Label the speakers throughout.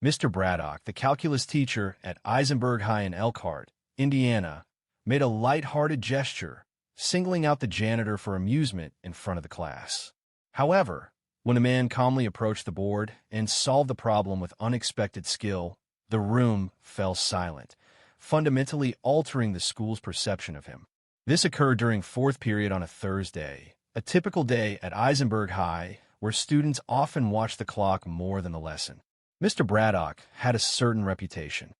Speaker 1: Mr. Braddock, the calculus teacher at Eisenberg High in Elkhart, Indiana, made a light-hearted gesture, singling out the janitor for amusement in front of the class. However, when a man calmly approached the board and solved the problem with unexpected skill, the room fell silent, fundamentally altering the school's perception of him. This occurred during fourth period on a Thursday, a typical day at Eisenberg High where students often watch the clock more than the lesson. Mr. Braddock had a certain reputation.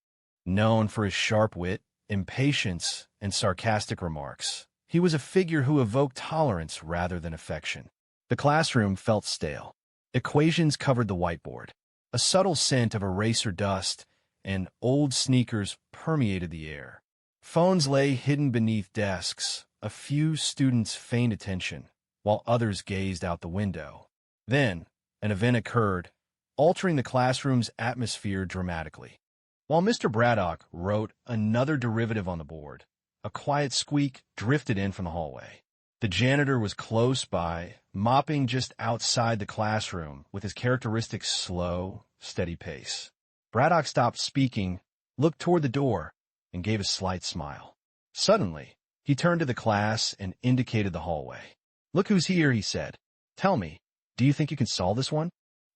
Speaker 1: Known for his sharp wit, impatience, and sarcastic remarks, he was a figure who evoked tolerance rather than affection. The classroom felt stale. Equations covered the whiteboard. A subtle scent of eraser dust and old sneakers permeated the air. Phones lay hidden beneath desks. A few students feigned attention, while others gazed out the window. Then, an event occurred, altering the classroom's atmosphere dramatically. While Mr. Braddock wrote another derivative on the board, a quiet squeak drifted in from the hallway. The janitor was close by, mopping just outside the classroom with his characteristic slow, steady pace. Braddock stopped speaking, looked toward the door, and gave a slight smile. Suddenly, he turned to the class and indicated the hallway. "Look who's here," he said. "Tell me, do you think you can solve this one?"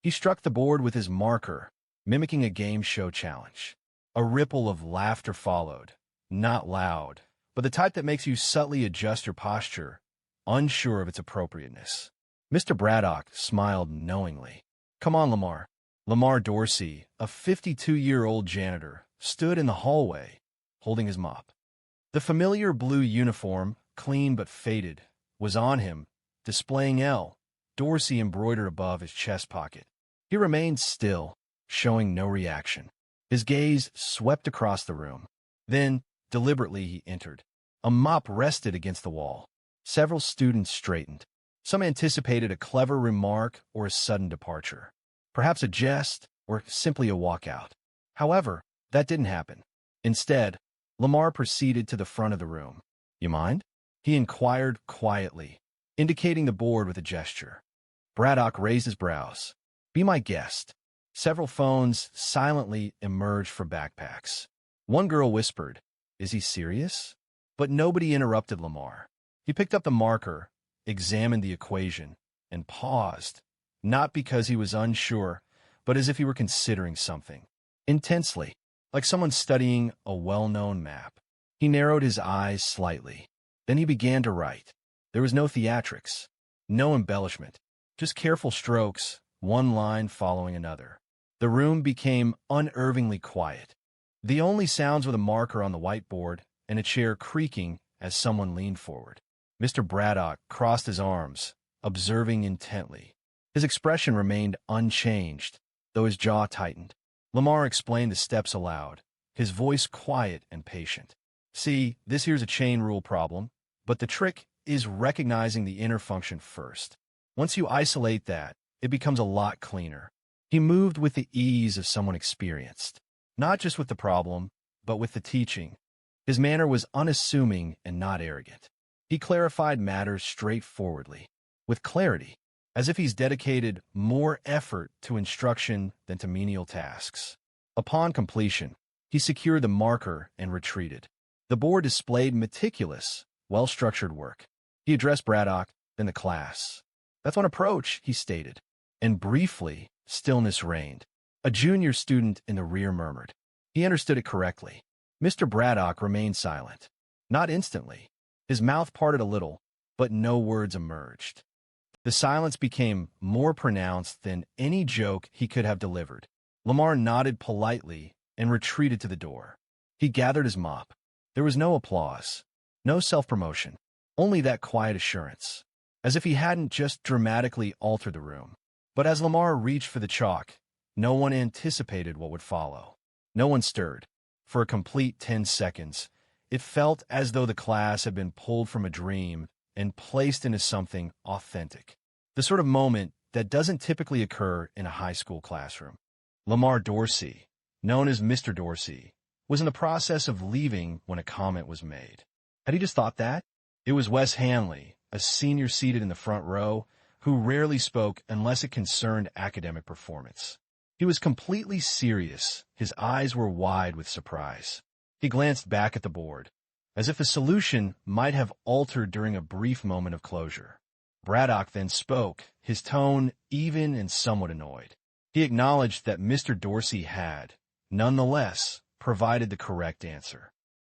Speaker 1: He struck the board with his marker, mimicking a game show challenge. A ripple of laughter followed, not loud, but the type that makes you subtly adjust your posture, unsure of its appropriateness. Mr. Braddock smiled knowingly. "Come on, Lamar." Lamar Dorsey, a 52-year-old janitor, stood in the hallway, holding his mop. The familiar blue uniform, clean but faded, was on him, displaying L. Dorsey embroidered above his chest pocket. He remained still, showing no reaction. His gaze swept across the room. Then, deliberately, he entered. A mop rested against the wall. Several students straightened. Some anticipated a clever remark or a sudden departure. Perhaps a jest or simply a walkout. However, that didn't happen. Instead, Lamar proceeded to the front of the room. "You mind?" he inquired quietly, indicating the board with a gesture. Braddock raised his brows. "Be my guest." Several phones silently emerged from backpacks. One girl whispered, "Is he serious?" But nobody interrupted Lamar. He picked up the marker, examined the equation, and paused, not because he was unsure, but as if he were considering something. Intensely, like someone studying a well-known map. He narrowed his eyes slightly. Then he began to write. There was no theatrics, no embellishment, just careful strokes, one line following another. The room became unnervingly quiet. The only sounds were the marker on the whiteboard and a chair creaking as someone leaned forward. Mr. Braddock crossed his arms, observing intently. His expression remained unchanged, though his jaw tightened. Lamar explained the steps aloud, his voice quiet and patient. "See, this here's a chain rule problem, but the trick is recognizing the inner function first. Once you isolate that, it becomes a lot cleaner." He moved with the ease of someone experienced, not just with the problem, but with the teaching. His manner was unassuming and not arrogant. He clarified matters straightforwardly, with clarity, as if he's dedicated more effort to instruction than to menial tasks. Upon completion, he secured the marker and retreated. The board displayed meticulous, well-structured work. He addressed Braddock, then the class. "That's one approach," he stated, and briefly, stillness reigned. A junior student in the rear murmured. He understood it correctly. Mr. Braddock remained silent. Not instantly. His mouth parted a little, but no words emerged. The silence became more pronounced than any joke he could have delivered. Lamar nodded politely and retreated to the door. He gathered his mop. There was no applause, no self-promotion, only that quiet assurance, as if he hadn't just dramatically altered the room. But as Lamar reached for the chalk, no one anticipated what would follow. No one stirred. For a complete 10 seconds, it felt as though the class had been pulled from a dream and placed into something authentic. The sort of moment that doesn't typically occur in a high school classroom. Lamar Dorsey, known as Mr. Dorsey, was in the process of leaving when a comment was made. Had he just thought that? It was Wes Hanley, a senior seated in the front row, who rarely spoke unless it concerned academic performance. He was completely serious. His eyes were wide with surprise. He glanced back at the board, as if the solution might have altered during a brief moment of closure. Braddock then spoke, his tone even and somewhat annoyed. He acknowledged that Mr. Dorsey had, nonetheless, provided the correct answer.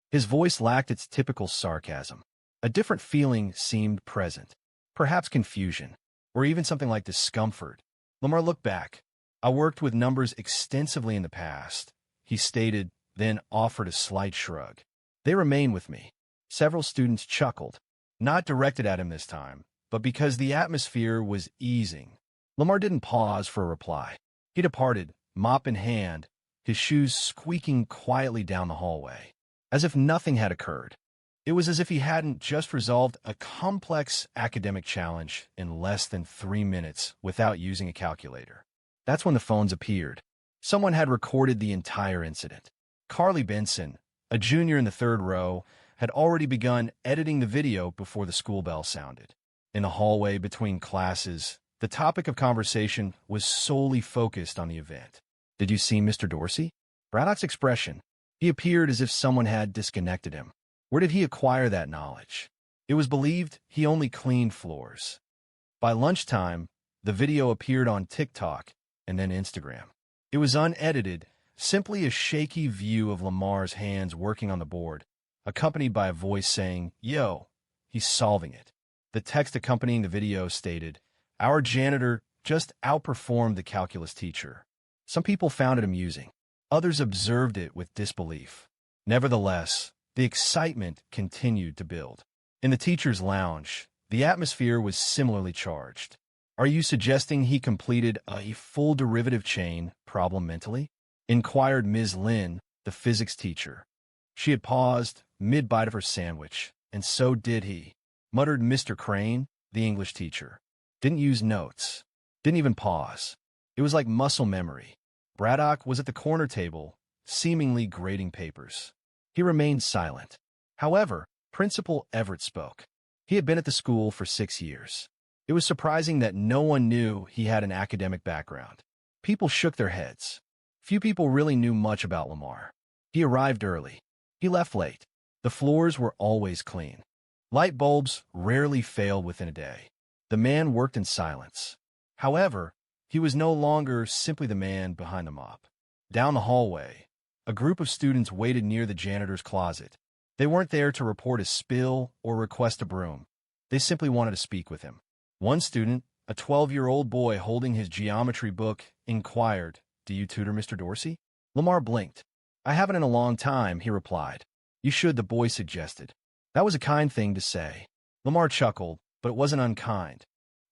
Speaker 1: His voice lacked its typical sarcasm. A different feeling seemed present, perhaps confusion, or even something like discomfort. Lamar looked back. "I worked with numbers extensively in the past," he stated, then offered a slight shrug. "They remain with me." Several students chuckled, not directed at him this time, but because the atmosphere was easing. Lamar didn't pause for a reply. He departed, mop in hand, his shoes squeaking quietly down the hallway, as if nothing had occurred. It was as if he hadn't just resolved a complex academic challenge in less than 3 minutes without using a calculator. That's when the phones appeared. Someone had recorded the entire incident. Carly Benson, a junior in the third row, had already begun editing the video before the school bell sounded. In the hallway between classes, the topic of conversation was solely focused on the event. "Did you see Mr. Dorsey?" Braddock's expression. He appeared as if someone had disconnected him. Where did he acquire that knowledge? It was believed he only cleaned floors. By lunchtime, the video appeared on TikTok and then Instagram. It was unedited, simply a shaky view of Lamar's hands working on the board, accompanied by a voice saying, "Yo, he's solving it." The text accompanying the video stated, "Our janitor just outperformed the calculus teacher." Some people found it amusing. Others observed it with disbelief. Nevertheless, the excitement continued to build. In the teacher's lounge, the atmosphere was similarly charged. "Are you suggesting he completed a full derivative chain problem mentally?" inquired Ms. Lin, the physics teacher. She had paused mid-bite of her sandwich, "And so did he," muttered Mr. Crane, the English teacher. "Didn't use notes. Didn't even pause. It was like muscle memory." Braddock was at the corner table, seemingly grading papers. He remained silent. However, Principal Everett spoke. He had been at the school for 6 years. It was surprising that no one knew he had an academic background. People shook their heads. Few people really knew much about Lamar. He arrived early. He left late. The floors were always clean. Light bulbs rarely failed within a day. The man worked in silence. However, he was no longer simply the man behind the mop. Down the hallway, a group of students waited near the janitor's closet. They weren't there to report a spill or request a broom. They simply wanted to speak with him. One student, a 12-year-old boy holding his geometry book, inquired, "Do you tutor Mr. Dorsey?" Lamar blinked. "I haven't in a long time," he replied. "You should," the boy suggested. That was a kind thing to say. Lamar chuckled, but it wasn't unkind.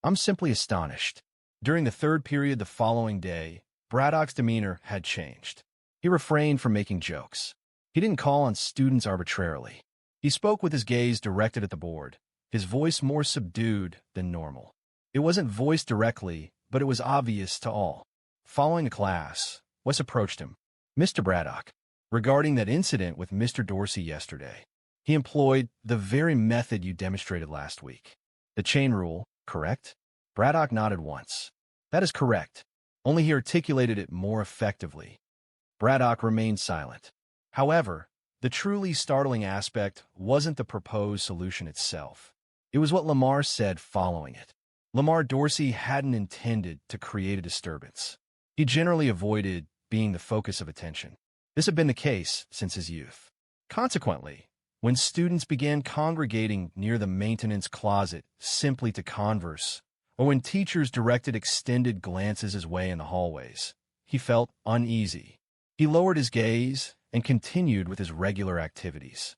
Speaker 1: "I'm simply astonished." During the third period the following day, Braddock's demeanor had changed. He refrained from making jokes. He didn't call on students arbitrarily. He spoke with his gaze directed at the board, his voice more subdued than normal. It wasn't voiced directly, but it was obvious to all. Following the class, Wes approached him. "Mr. Braddock, regarding that incident with Mr. Dorsey yesterday, he employed the very method you demonstrated last week. The chain rule, correct?" Braddock nodded once. "That is correct. Only he articulated it more effectively." Braddock remained silent. However, the truly startling aspect wasn't the proposed solution itself. It was what Lamar said following it. Lamar Dorsey hadn't intended to create a disturbance. He generally avoided being the focus of attention. This had been the case since his youth. Consequently, when students began congregating near the maintenance closet simply to converse, or when teachers directed extended glances his way in the hallways, he felt uneasy. He lowered his gaze and continued with his regular activities.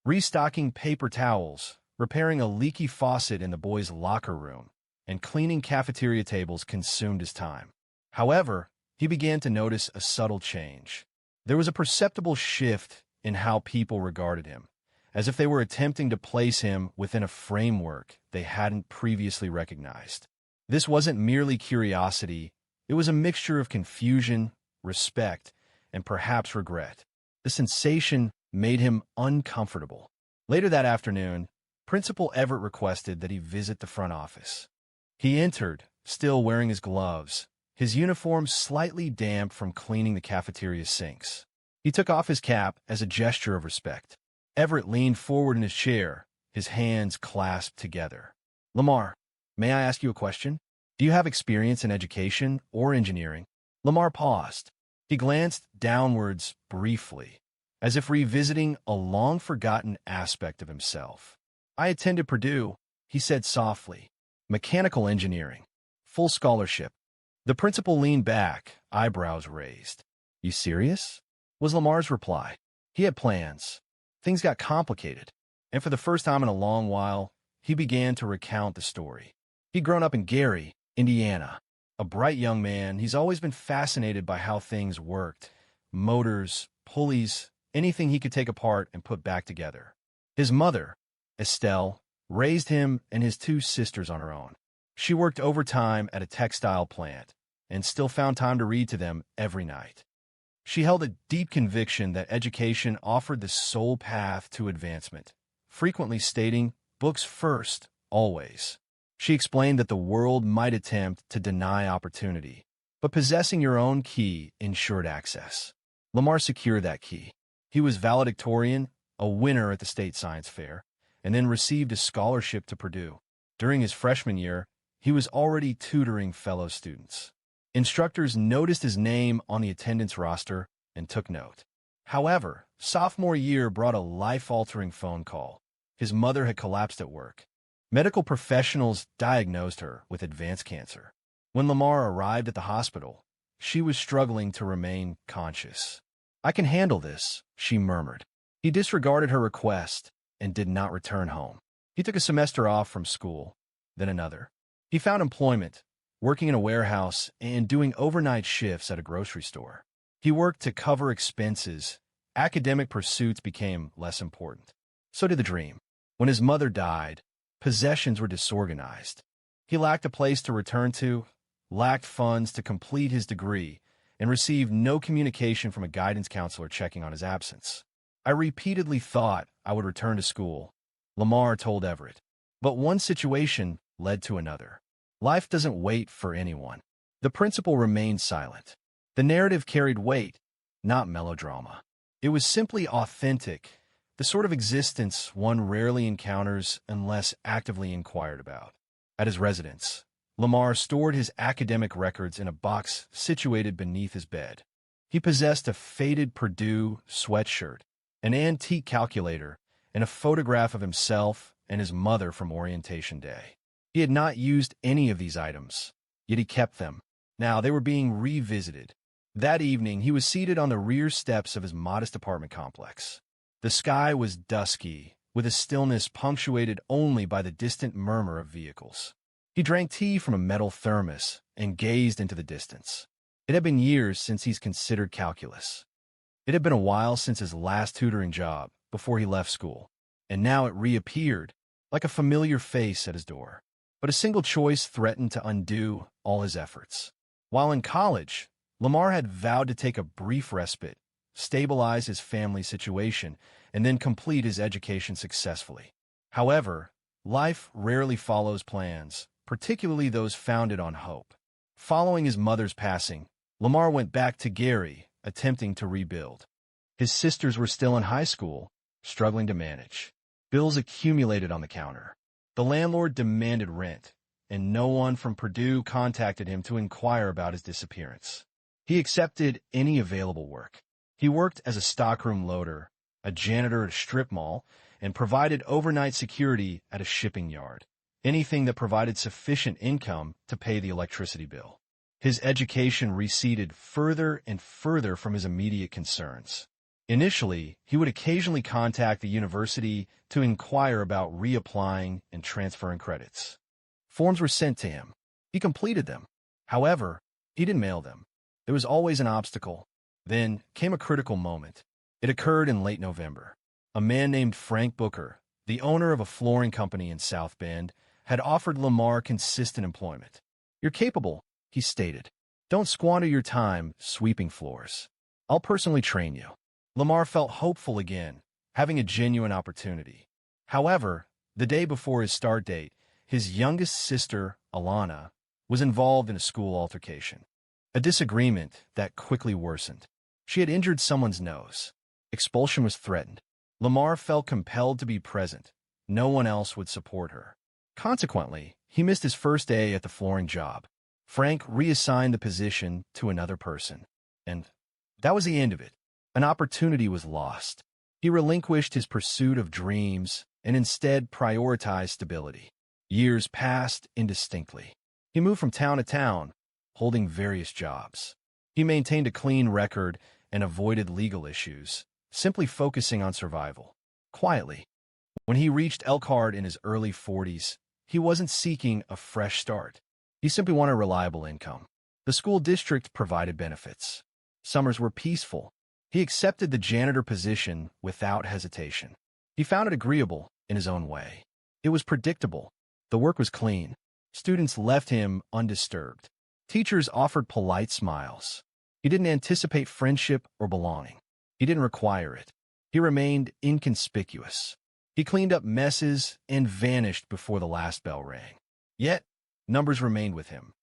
Speaker 1: Restocking paper towels, repairing a leaky faucet in the boys' locker room, and cleaning cafeteria tables consumed his time. However, he began to notice a subtle change. There was a perceptible shift in how people regarded him, as if they were attempting to place him within a framework they hadn't previously recognized. This wasn't merely curiosity, it was a mixture of confusion, respect, and perhaps regret. The sensation made him uncomfortable. Later that afternoon, Principal Everett requested that he visit the front office. He entered, still wearing his gloves, his uniform slightly damp from cleaning the cafeteria sinks. He took off his cap as a gesture of respect. Everett leaned forward in his chair, his hands clasped together. Lamar, may I ask you a question? Do you have experience in education or engineering? Lamar paused. He glanced downwards briefly, as if revisiting a long-forgotten aspect of himself. I attended Purdue, he said softly. Mechanical engineering. Full scholarship. The principal leaned back, eyebrows raised. You serious? Was Lamar's reply. He had plans. Things got complicated, and for the first time in a long while, he began to recount the story. He'd grown up in Gary, Indiana. A bright young man, he's always been fascinated by how things worked. Motors, pulleys, anything he could take apart and put back together. His mother, Estelle, raised him and his two sisters on her own. She worked overtime at a textile plant and still found time to read to them every night. She held a deep conviction that education offered the sole path to advancement, frequently stating, books first, always. She explained that the world might attempt to deny opportunity, but possessing your own key ensured access. Lamar secured that key. He was valedictorian, a winner at the state science fair, and then received a scholarship to Purdue. During his freshman year, he was already tutoring fellow students. Instructors noticed his name on the attendance roster and took note. However, sophomore year brought a life-altering phone call. His mother had collapsed at work. Medical professionals diagnosed her with advanced cancer. When Lamar arrived at the hospital, she was struggling to remain conscious. I can handle this, she murmured. He disregarded her request and did not return home. He took a semester off from school, then another. He found employment, working in a warehouse and doing overnight shifts at a grocery store. He worked to cover expenses. Academic pursuits became less important. So did the dream. When his mother died, possessions were disorganized. He lacked a place to return to, lacked funds to complete his degree, and received no communication from a guidance counselor checking on his absence. I repeatedly thought I would return to school, Lamar told Everett. But one situation led to another. Life doesn't wait for anyone. The principal remained silent. The narrative carried weight, not melodrama. It was simply authentic, the sort of existence one rarely encounters unless actively inquired about. At his residence, Lamar stored his academic records in a box situated beneath his bed. He possessed a faded Purdue sweatshirt, an antique calculator, and a photograph of himself and his mother from orientation day. He had not used any of these items, yet he kept them. Now they were being revisited. That evening, he was seated on the rear steps of his modest apartment complex. The sky was dusky, with a stillness punctuated only by the distant murmur of vehicles. He drank tea from a metal thermos and gazed into the distance. It had been years since he's considered calculus. It had been a while since his last tutoring job, before he left school, and now it reappeared, like a familiar face at his door. But a single choice threatened to undo all his efforts. While in college, Lamar had vowed to take a brief respite, stabilize his family situation, and then complete his education successfully. However, life rarely follows plans, particularly those founded on hope. Following his mother's passing, Lamar went back to Gary, attempting to rebuild. His sisters were still in high school, struggling to manage. Bills accumulated on the counter. The landlord demanded rent, and no one from Purdue contacted him to inquire about his disappearance. He accepted any available work. He worked as a stockroom loader, a janitor at a strip mall, and provided overnight security at a shipping yard. Anything that provided sufficient income to pay the electricity bill. His education receded further and further from his immediate concerns. Initially, he would occasionally contact the university to inquire about reapplying and transferring credits. Forms were sent to him. He completed them. However, he didn't mail them. There was always an obstacle. Then came a critical moment. It occurred in late November. A man named Frank Booker, the owner of a flooring company in South Bend, had offered Lamar consistent employment. "You're capable," he stated. "Don't squander your time sweeping floors. I'll personally train you." Lamar felt hopeful again, having a genuine opportunity. However, the day before his start date, his youngest sister, Alana, was involved in a school altercation. a disagreement that quickly worsened. She had injured someone's nose. Expulsion was threatened. Lamar felt compelled to be present. No one else would support her. Consequently, he missed his first day at the flooring job. Frank reassigned the position to another person. And that was the end of it. An opportunity was lost. He relinquished his pursuit of dreams and instead prioritized stability. Years passed indistinctly. He moved from town to town, holding various jobs. He maintained a clean record and avoided legal issues, simply focusing on survival. Quietly. When he reached Elkhart in his early 40s, he wasn't seeking a fresh start. He simply wanted a reliable income. The school district provided benefits. Summers were peaceful. He accepted the janitor position without hesitation. He found it agreeable in his own way. It was predictable. The work was clean. Students left him undisturbed. Teachers offered polite smiles. He didn't anticipate friendship or belonging. He didn't require it. He remained inconspicuous. He cleaned up messes and vanished before the last bell rang. Yet, numbers remained with him.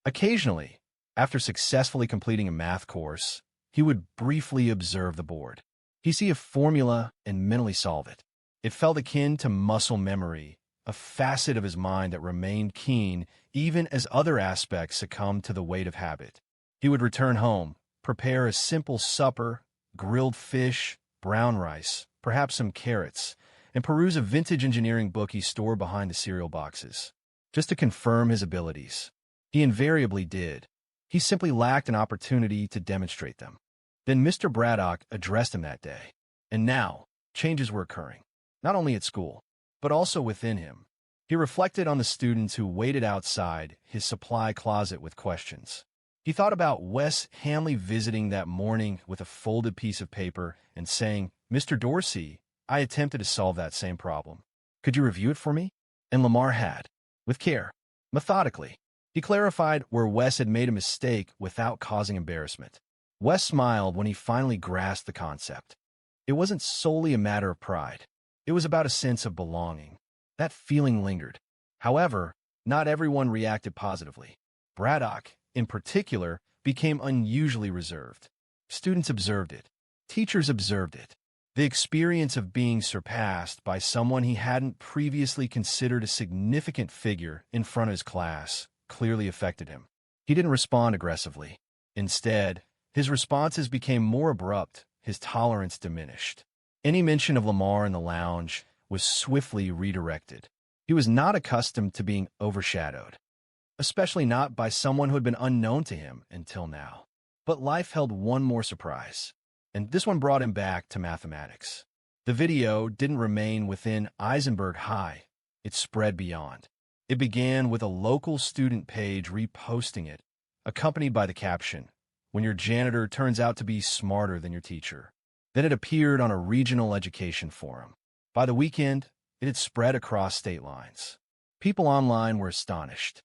Speaker 1: Occasionally, after successfully completing a math course, he would briefly observe the board. He'd see a formula and mentally solve it. It felt akin to muscle memory, a facet of his mind that remained keen even as other aspects succumbed to the weight of habit. He would return home, prepare a simple supper, grilled fish, brown rice, perhaps some carrots, and peruse a vintage engineering book he stored behind the cereal boxes, just to confirm his abilities. He invariably did. He simply lacked an opportunity to demonstrate them. Then Mr. Braddock addressed him that day. And now, changes were occurring, not only at school, but also within him. He reflected on the students who waited outside his supply closet with questions. He thought about Wes Hanley visiting that morning with a folded piece of paper and saying, "Mr. Dorsey, I attempted to solve that same problem. Could you review it for me?" And Lamar had, with care, methodically. He clarified where Wes had made a mistake without causing embarrassment. Wes smiled when he finally grasped the concept. It wasn't solely a matter of pride. It was about a sense of belonging. That feeling lingered. However, not everyone reacted positively. Braddock, in particular, became unusually reserved. Students observed it. Teachers observed it. The experience of being surpassed by someone he hadn't previously considered a significant figure in front of his class clearly affected him. He didn't respond aggressively. Instead, his responses became more abrupt, his tolerance diminished. Any mention of Lamar in the lounge was swiftly redirected. He was not accustomed to being overshadowed, especially not by someone who had been unknown to him until now. But life held one more surprise, and this one brought him back to mathematics. The video didn't remain within Eisenberg High. It spread beyond. It began with a local student page reposting it, accompanied by the caption, "When your janitor turns out to be smarter than your teacher." Then it appeared on a regional education forum. By the weekend, it had spread across state lines. People online were astonished.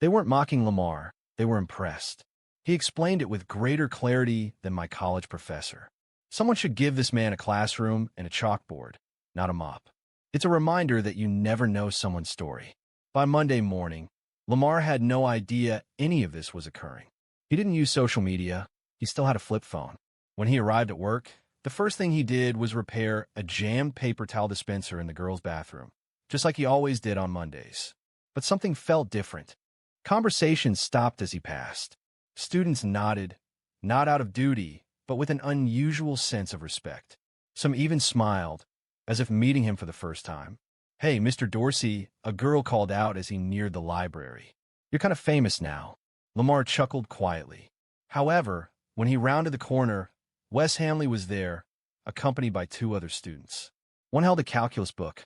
Speaker 1: They weren't mocking Lamar, they were impressed. He explained it with greater clarity than my college professor. Someone should give this man a classroom and a chalkboard, not a mop. It's a reminder that you never know someone's story. By Monday morning, Lamar had no idea any of this was occurring. He didn't use social media. He still had a flip phone. When he arrived at work, the first thing he did was repair a jammed paper towel dispenser in the girls' bathroom, just like he always did on Mondays. But something felt different. Conversations stopped as he passed. Students nodded, not out of duty, but with an unusual sense of respect. Some even smiled, as if meeting him for the first time. "Hey, Mr. Dorsey," a girl called out as he neared the library. "You're kind of famous now." Lamar chuckled quietly. However, when he rounded the corner, Wes Hanley was there, accompanied by two other students. One held a calculus book.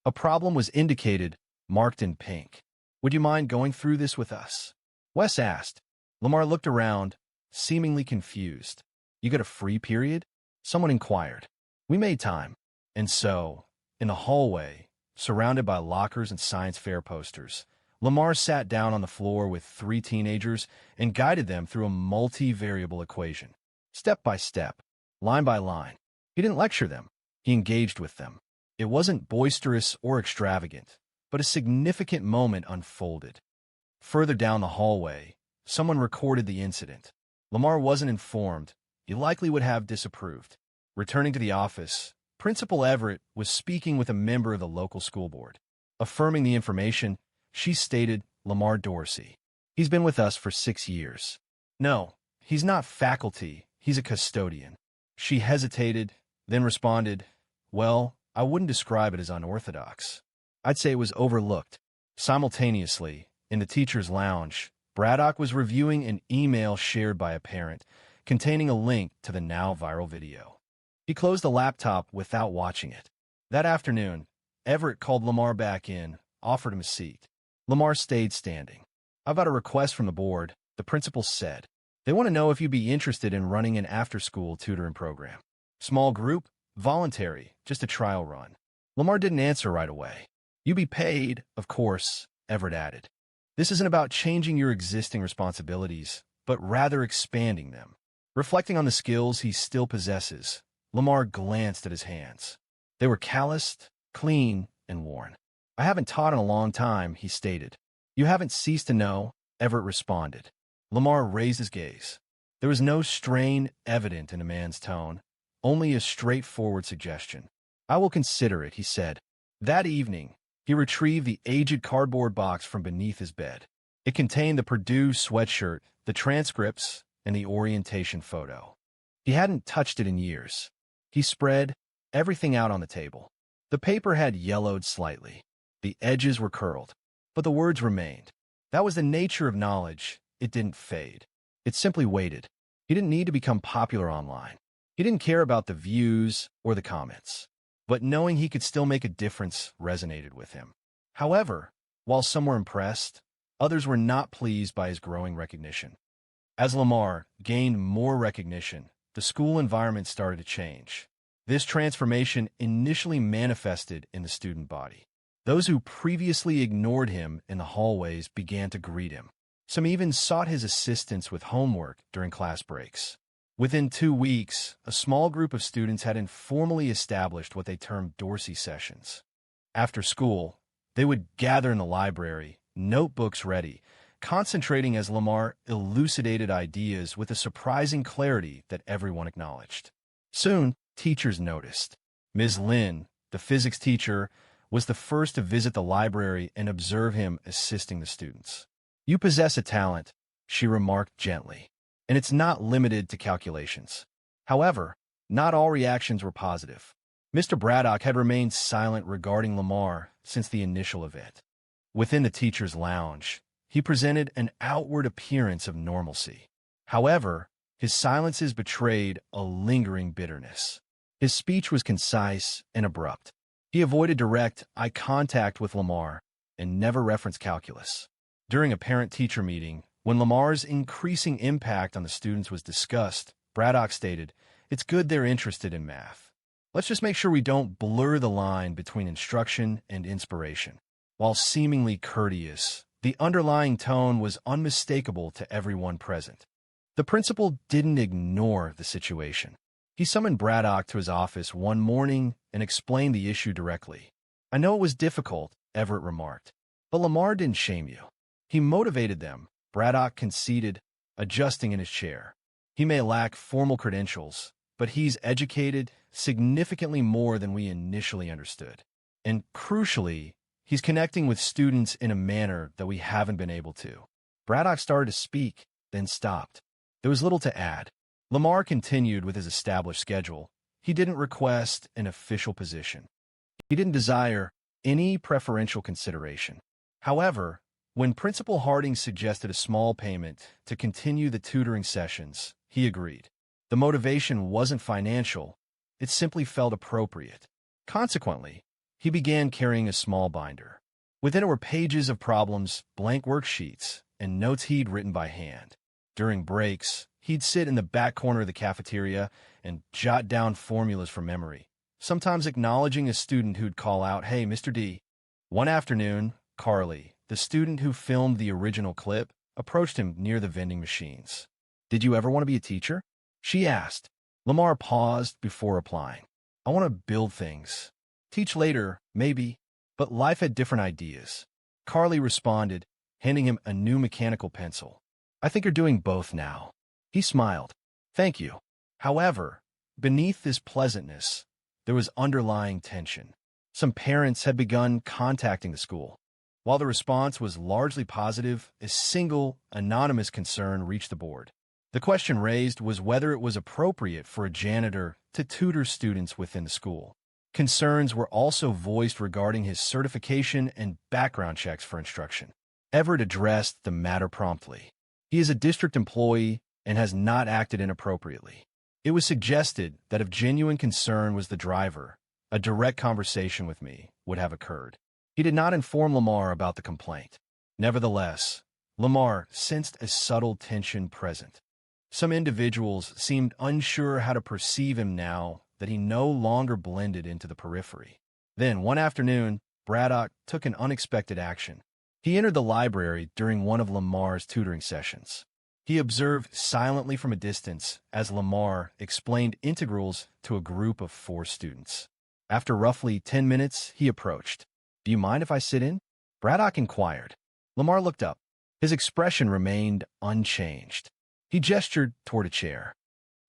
Speaker 1: A problem was indicated, marked in pink. "Would you mind going through this with us?" Wes asked. Lamar looked around, seemingly confused. "You got a free period?" Someone inquired. We made time. And so, in the hallway, surrounded by lockers and science fair posters, Lamar sat down on the floor with three teenagers and guided them through a multivariable equation. Step by step, line by line. He didn't lecture them. He engaged with them. It wasn't boisterous or extravagant, but a significant moment unfolded. Further down the hallway, someone recorded the incident. Lamar wasn't informed. He likely would have disapproved. Returning to the office, Principal Everett was speaking with a member of the local school board. Affirming the information, she stated, Lamar Dorsey. He's been with us for 6 years. No, he's not faculty. He's a custodian. She hesitated, then responded, well, I wouldn't describe it as unorthodox. I'd say it was overlooked. Simultaneously, in the teacher's lounge, Braddock was reviewing an email shared by a parent containing a link to the now viral video. He closed the laptop without watching it. That afternoon, Everett called Lamar back in, offered him a seat. Lamar stayed standing. I've got a request from the board, the principal said. They want to know if you'd be interested in running an after-school tutoring program. Small group, voluntary, just a trial run. Lamar didn't answer right away. You'd be paid, of course, Everett added. This isn't about changing your existing responsibilities, but rather expanding them. Reflecting on the skills he still possesses, Lamar glanced at his hands. They were calloused, clean, and worn. I haven't taught in a long time, he stated. You haven't ceased to know, Everett responded. Lamar raised his gaze. There was no strain evident in the man's tone, only a straightforward suggestion. I will consider it, he said. That evening, he retrieved the aged cardboard box from beneath his bed. It contained the Purdue sweatshirt, the transcripts, and the orientation photo. He hadn't touched it in years. He spread everything out on the table. The paper had yellowed slightly. The edges were curled, but the words remained. That was the nature of knowledge. It didn't fade. It simply waited. He didn't need to become popular online. He didn't care about the views or the comments. But knowing he could still make a difference resonated with him. However, while some were impressed, others were not pleased by his growing recognition. As Lamar gained more recognition, the school environment started to change. This transformation initially manifested in the student body. Those who previously ignored him in the hallways began to greet him. Some even sought his assistance with homework during class breaks. Within 2 weeks, a small group of students had informally established what they termed Dorsey sessions. After school, they would gather in the library, notebooks ready, concentrating as Lamar elucidated ideas with a surprising clarity that everyone acknowledged. Soon, teachers noticed. Ms. Lynn, the physics teacher, was the first to visit the library and observe him assisting the students. You possess a talent, she remarked gently, and it's not limited to calculations. However, not all reactions were positive. Mr. Braddock had remained silent regarding Lamar since the initial event. Within the teacher's lounge, he presented an outward appearance of normalcy. However, his silences betrayed a lingering bitterness. His speech was concise and abrupt. He avoided direct eye contact with Lamar and never referenced calculus. During a parent-teacher meeting, when Lamar's increasing impact on the students was discussed, Braddock stated, "It's good they're interested in math. Let's just make sure we don't blur the line between instruction and inspiration." While seemingly courteous, the underlying tone was unmistakable to everyone present. The principal didn't ignore the situation. He summoned Braddock to his office one morning and explained the issue directly. "I know it was difficult," Everett remarked, "but Lamar didn't shame you. He motivated them," Braddock conceded, adjusting in his chair. "He may lack formal credentials, but he's educated significantly more than we initially understood. And crucially, he's connecting with students in a manner that we haven't been able to." Braddock started to speak, then stopped. There was little to add. Lamar continued with his established schedule. He didn't request an official position. He didn't desire any preferential consideration. However, when Principal Harding suggested a small payment to continue the tutoring sessions, he agreed. The motivation wasn't financial, it simply felt appropriate. Consequently, he began carrying a small binder. Within it were pages of problems, blank worksheets, and notes he'd written by hand. During breaks, he'd sit in the back corner of the cafeteria and jot down formulas from memory, sometimes acknowledging a student who'd call out, "Hey, Mr. D." One afternoon, Carly, the student who filmed the original clip, approached him near the vending machines. "Did you ever want to be a teacher?" she asked. Lamar paused before replying. "I want to build things. Teach later, maybe, but life had different ideas." Carly responded, handing him a new mechanical pencil. "I think you're doing both now." He smiled. Thank you. However, beneath this pleasantness, there was underlying tension. Some parents had begun contacting the school. While the response was largely positive, a single, anonymous concern reached the board. The question raised was whether it was appropriate for a janitor to tutor students within the school. Concerns were also voiced regarding his certification and background checks for instruction. Everett addressed the matter promptly. He is a district employee and has not acted inappropriately. It was suggested that if genuine concern was the driver, a direct conversation with me would have occurred. He did not inform Lamar about the complaint. Nevertheless, Lamar sensed a subtle tension present. Some individuals seemed unsure how to perceive him now that he no longer blended into the periphery. Then, one afternoon, Braddock took an unexpected action. He entered the library during one of Lamar's tutoring sessions. He observed silently from a distance as Lamar explained integrals to a group of 4 students. After roughly 10 minutes, he approached. "Do you mind if I sit in?" Braddock inquired. Lamar looked up. His expression remained unchanged. He gestured toward a chair.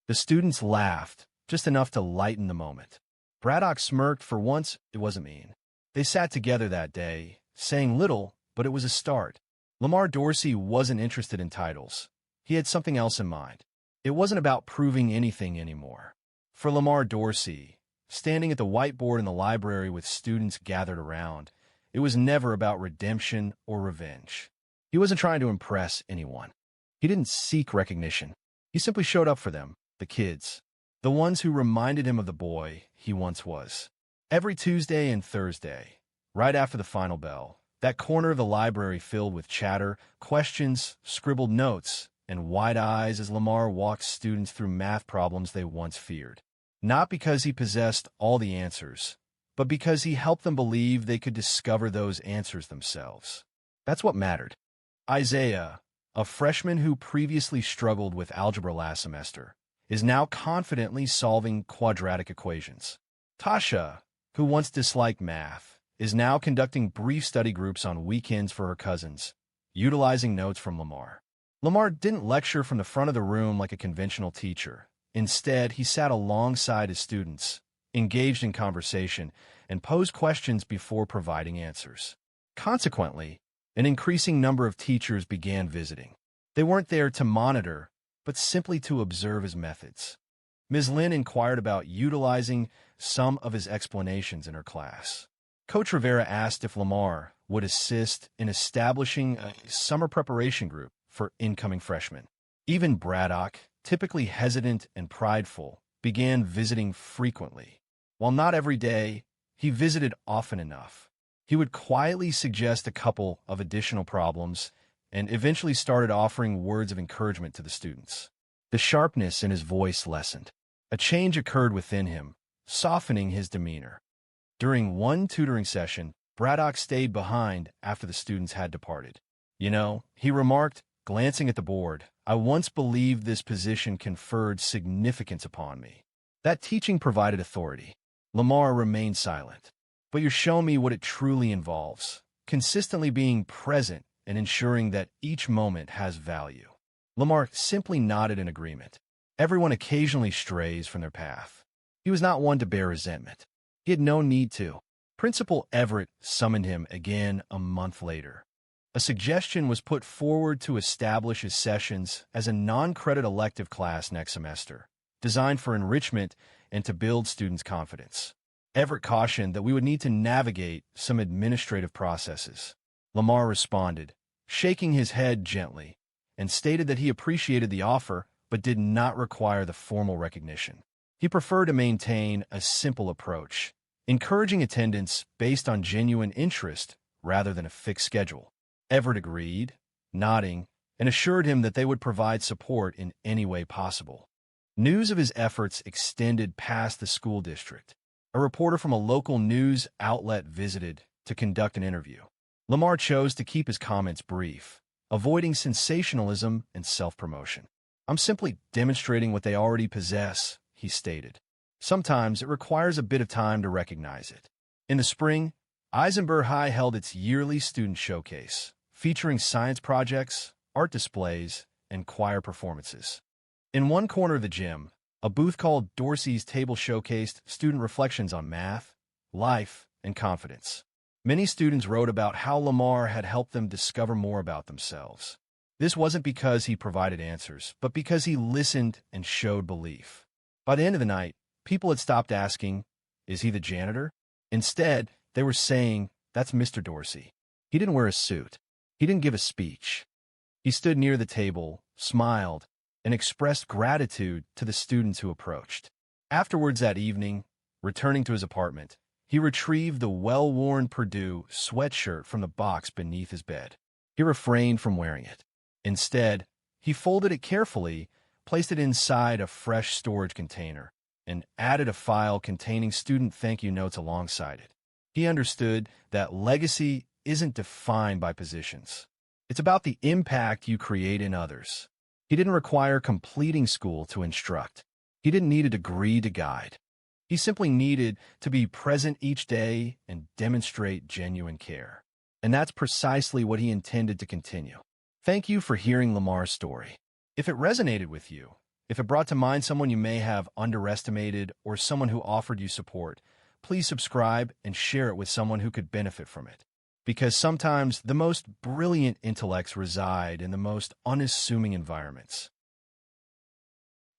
Speaker 1: The students laughed, just enough to lighten the moment. Braddock smirked. For once, it wasn't mean. They sat together that day, saying little, but it was a start. Lamar Dorsey wasn't interested in titles. He had something else in mind. It wasn't about proving anything anymore. For Lamar Dorsey, standing at the whiteboard in the library with students gathered around, it was never about redemption or revenge. He wasn't trying to impress anyone. He didn't seek recognition. He simply showed up for them, the kids, the ones who reminded him of the boy he once was. Every Tuesday and Thursday, right after the final bell, that corner of the library filled with chatter, questions, scribbled notes, and wide eyes as Lamar walked students through math problems they once feared. Not because he possessed all the answers, but because he helped them believe they could discover those answers themselves. That's what mattered. Isaiah, a freshman who previously struggled with algebra last semester, is now confidently solving quadratic equations. Tasha, who once disliked math, is now conducting brief study groups on weekends for her cousins, utilizing notes from Lamar. Lamar didn't lecture from the front of the room like a conventional teacher. Instead, he sat alongside his students, engaged in conversation, and posed questions before providing answers. Consequently, an increasing number of teachers began visiting. They weren't there to monitor, but simply to observe his methods. Ms. Lynn inquired about utilizing some of his explanations in her class. Coach Rivera asked if Lamar would assist in establishing a summer preparation group for incoming freshmen. Even Braddock, typically hesitant and prideful, began visiting frequently. While not every day, he visited often enough. He would quietly suggest a couple of additional problems and eventually started offering words of encouragement to the students. The sharpness in his voice lessened. A change occurred within him, softening his demeanor. During one tutoring session, Braddock stayed behind after the students had departed. "You know," he remarked, glancing at the board, "I once believed this position conferred significance upon me. That teaching provided authority." Lamar remained silent. "But you're showing me what it truly involves, consistently being present and ensuring that each moment has value." Lamar simply nodded in agreement. Everyone occasionally strays from their path. He was not one to bear resentment. He had no need to. Principal Everett summoned him again a month later. A suggestion was put forward to establish his sessions as a non-credit elective class next semester, designed for enrichment and to build students' confidence. Everett cautioned that we would need to navigate some administrative processes. Lamar responded, shaking his head gently, and stated that he appreciated the offer but did not require the formal recognition. He preferred to maintain a simple approach, encouraging attendance based on genuine interest rather than a fixed schedule. Everett agreed, nodding, and assured him that they would provide support in any way possible. News of his efforts extended past the school district. A reporter from a local news outlet visited to conduct an interview. Lamar chose to keep his comments brief, avoiding sensationalism and self-promotion. "I'm simply demonstrating what they already possess," he stated. "Sometimes it requires a bit of time to recognize it." In the spring, Eisenberg High held its yearly student showcase, featuring science projects, art displays, and choir performances. In one corner of the gym, a booth called Dorsey's Table showcased student reflections on math, life, and confidence. Many students wrote about how Lamar had helped them discover more about themselves. This wasn't because he provided answers, but because he listened and showed belief. By the end of the night, people had stopped asking, "Is he the janitor?" Instead, they were saying, "That's Mr. Dorsey." He didn't wear a suit. He didn't give a speech. He stood near the table, smiled, and expressed gratitude to the students who approached. Afterwards that evening, returning to his apartment, he retrieved the well-worn Purdue sweatshirt from the box beneath his bed. He refrained from wearing it. Instead, he folded it carefully, placed it inside a fresh storage container, and added a file containing student thank you notes alongside it. He understood that legacy isn't defined by positions. It's about the impact you create in others. He didn't require completing school to instruct. He didn't need a degree to guide. He simply needed to be present each day and demonstrate genuine care. And that's precisely what he intended to continue. Thank you for hearing Lamar's story. If it resonated with you, if it brought to mind someone you may have underestimated or someone who offered you support, please subscribe and share it with someone who could benefit from it. Because sometimes the most brilliant intellects reside in the most unassuming environments.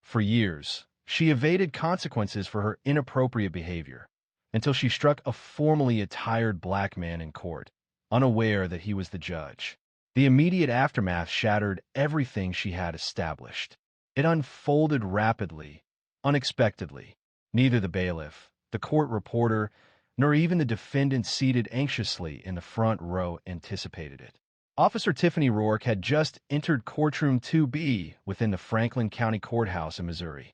Speaker 1: For years, she evaded consequences for her inappropriate behavior until she struck a formally attired black man in court, unaware that he was the judge. The immediate aftermath shattered everything she had established. It unfolded rapidly, unexpectedly. Neither the bailiff, the court reporter, nor even the defendant seated anxiously in the front row anticipated it. Officer Tiffany Rourke had just entered courtroom 2B within the Franklin County Courthouse in Missouri.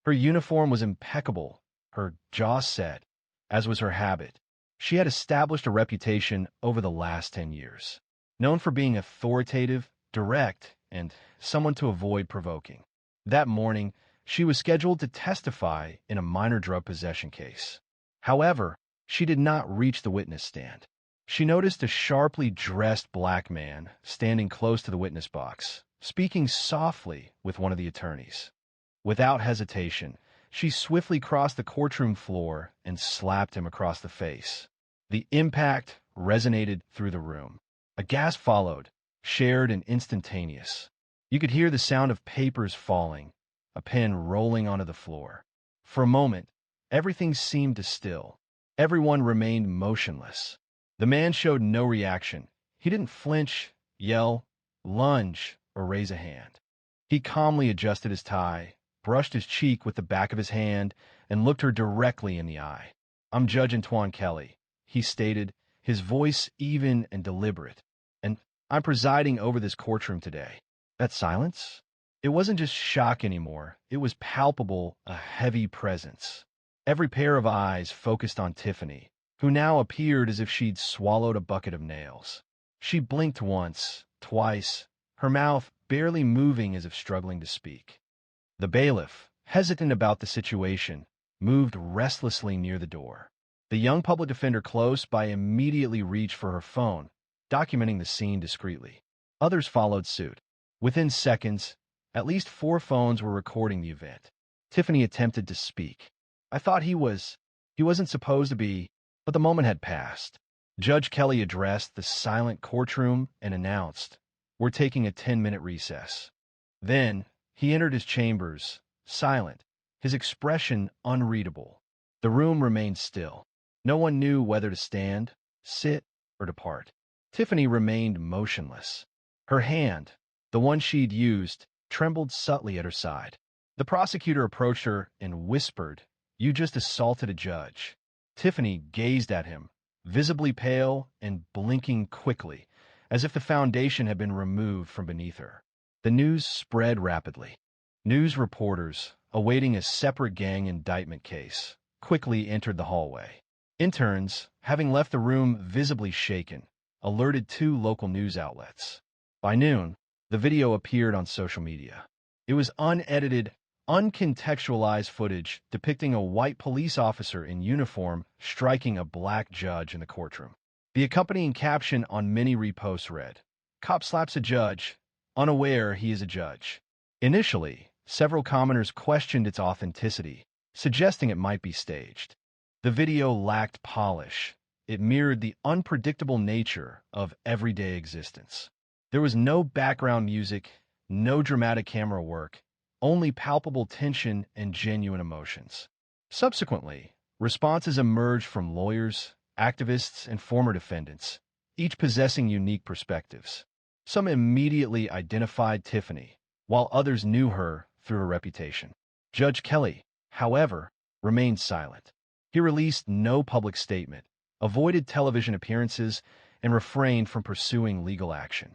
Speaker 1: Her uniform was impeccable, her jaw set, as was her habit. She had established a reputation over the last 10 years, known for being authoritative, direct, and someone to avoid provoking. That morning, she was scheduled to testify in a minor drug possession case. However, she did not reach the witness stand. She noticed a sharply dressed black man standing close to the witness box, speaking softly with one of the attorneys. Without hesitation, she swiftly crossed the courtroom floor and slapped him across the face. The impact resonated through the room. A gasp followed, shared and instantaneous. You could hear the sound of papers falling, a pen rolling onto the floor. For a moment, everything seemed to still. Everyone remained motionless. The man showed no reaction. He didn't flinch, yell, lunge, or raise a hand. He calmly adjusted his tie, brushed his cheek with the back of his hand, and looked her directly in the eye. "I'm Judge Antoine Kelly," he stated, his voice even and deliberate, "and I'm presiding over this courtroom today." That silence? It wasn't just shock anymore. It was palpable, a heavy presence. Every pair of eyes focused on Tiffany, who now appeared as if she'd swallowed a bucket of nails. She blinked once, twice, her mouth barely moving as if struggling to speak. The bailiff, hesitant about the situation, moved restlessly near the door. The young public defender close by immediately reached for her phone, documenting the scene discreetly. Others followed suit. Within seconds, at least 4 phones were recording the event. Tiffany attempted to speak. "I thought he wasn't supposed to be," but the moment had passed. Judge Kelly addressed the silent courtroom and announced, "We're taking a 10-minute recess." Then, he entered his chambers, silent, his expression unreadable. The room remained still. No one knew whether to stand, sit, or depart. Tiffany remained motionless. Her hand, the one she'd used, trembled subtly at her side. The prosecutor approached her and whispered, "You just assaulted a judge." Tiffany gazed at him, visibly pale and blinking quickly, as if the foundation had been removed from beneath her. The news spread rapidly. News reporters, awaiting a separate gang indictment case, quickly entered the hallway. Interns, having left the room visibly shaken, alerted 2 local news outlets. By noon, the video appeared on social media. It was unedited, uncontextualized footage depicting a white police officer in uniform striking a black judge in the courtroom. The accompanying caption on many reposts read, "Cop slaps a judge, unaware he is a judge." Initially, several commenters questioned its authenticity, suggesting it might be staged. The video lacked polish. It mirrored the unpredictable nature of everyday existence. There was no background music, no dramatic camera work, only palpable tension and genuine emotions. Subsequently, responses emerged from lawyers, activists, and former defendants, each possessing unique perspectives. Some immediately identified Tiffany, while others knew her through her reputation. Judge Kelly, however, remained silent. He released no public statement, avoided television appearances, and refrained from pursuing legal action.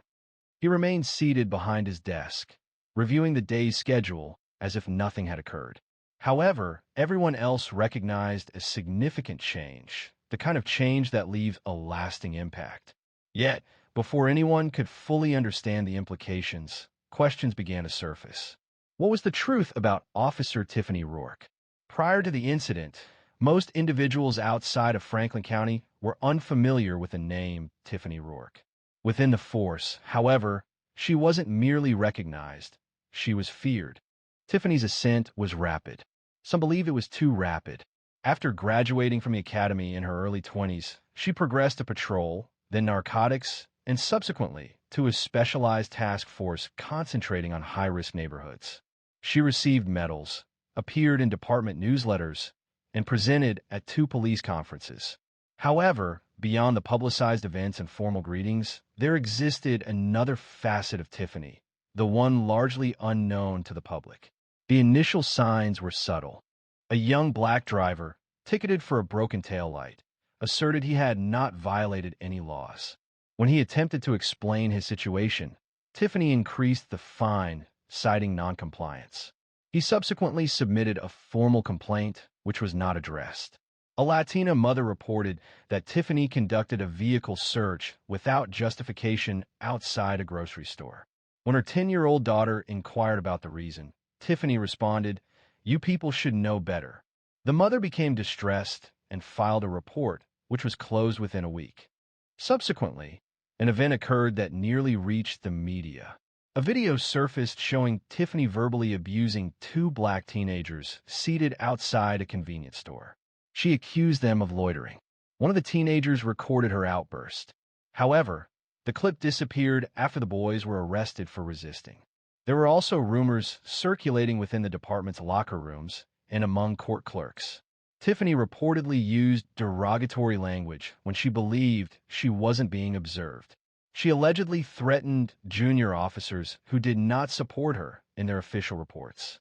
Speaker 1: He remained seated behind his desk, reviewing the day's schedule as if nothing had occurred. However, everyone else recognized a significant change, the kind of change that leaves a lasting impact. Yet, before anyone could fully understand the implications, questions began to surface. What was the truth about Officer Tiffany Rourke? Prior to the incident, most individuals outside of Franklin County were unfamiliar with the name Tiffany Rourke. Within the force, however, she wasn't merely recognized, she was feared. Tiffany's ascent was rapid. Some believe it was too rapid. After graduating from the academy in her early 20s, she progressed to patrol, then narcotics, and subsequently to a specialized task force concentrating on high-risk neighborhoods. She received medals, appeared in department newsletters, and presented at 2 police conferences. However, beyond the publicized events and formal greetings, there existed another facet of Tiffany, the one largely unknown to the public. The initial signs were subtle. A young black driver, ticketed for a broken taillight, asserted he had not violated any laws. When he attempted to explain his situation, Tiffany increased the fine, citing noncompliance. He subsequently submitted a formal complaint, which was not addressed. A Latina mother reported that Tiffany conducted a vehicle search without justification outside a grocery store. When her 10-year-old daughter inquired about the reason, Tiffany responded, "You people should know better." The mother became distressed and filed a report, which was closed within a week. Subsequently, an event occurred that nearly reached the media. A video surfaced showing Tiffany verbally abusing 2 black teenagers seated outside a convenience store. She accused them of loitering. One of the teenagers recorded her outburst. However, the clip disappeared after the boys were arrested for resisting. There were also rumors circulating within the department's locker rooms and among court clerks. Tiffany reportedly used derogatory language when she believed she wasn't being observed. She allegedly threatened junior officers who did not support her in their official reports.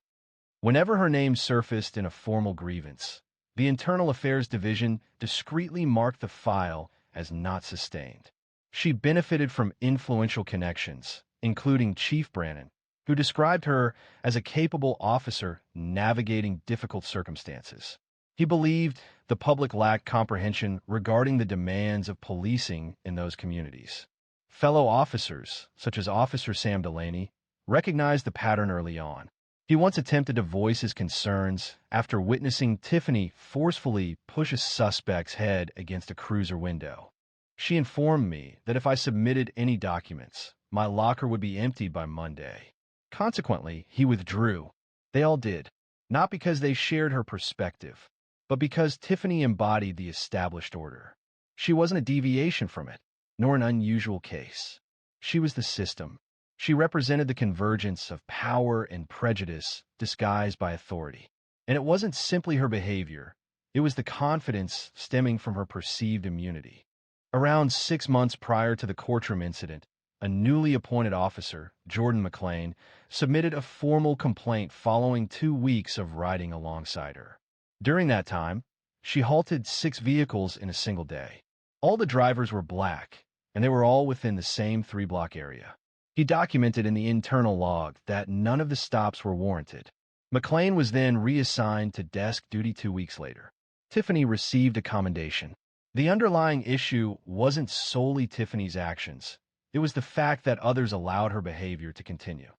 Speaker 1: Whenever her name surfaced in a formal grievance, the Internal Affairs Division discreetly marked the file as not sustained. She benefited from influential connections, including Chief Brannon, who described her as a capable officer navigating difficult circumstances. He believed the public lacked comprehension regarding the demands of policing in those communities. Fellow officers, such as Officer Sam Delaney, recognized the pattern early on. He once attempted to voice his concerns after witnessing Tiffany forcefully push a suspect's head against a cruiser window. She informed me that if I submitted any documents, my locker would be emptied by Monday. Consequently, he withdrew. They all did, not because they shared her perspective, but because Tiffany embodied the established order. She wasn't a deviation from it, nor an unusual case. She was the system. She represented the convergence of power and prejudice disguised by authority. And it wasn't simply her behavior, it was the confidence stemming from her perceived immunity. Around 6 months prior to the courtroom incident, a newly appointed officer, Jordan McLean, submitted a formal complaint following 2 weeks of riding alongside her. During that time, she halted 6 vehicles in a single day. All the drivers were black, and they were all within the same 3-block area. He documented in the internal log that none of the stops were warranted. McLean was then reassigned to desk duty 2 weeks later. Tiffany received a commendation. The underlying issue wasn't solely Tiffany's actions. It was the fact that others allowed her behavior to continue.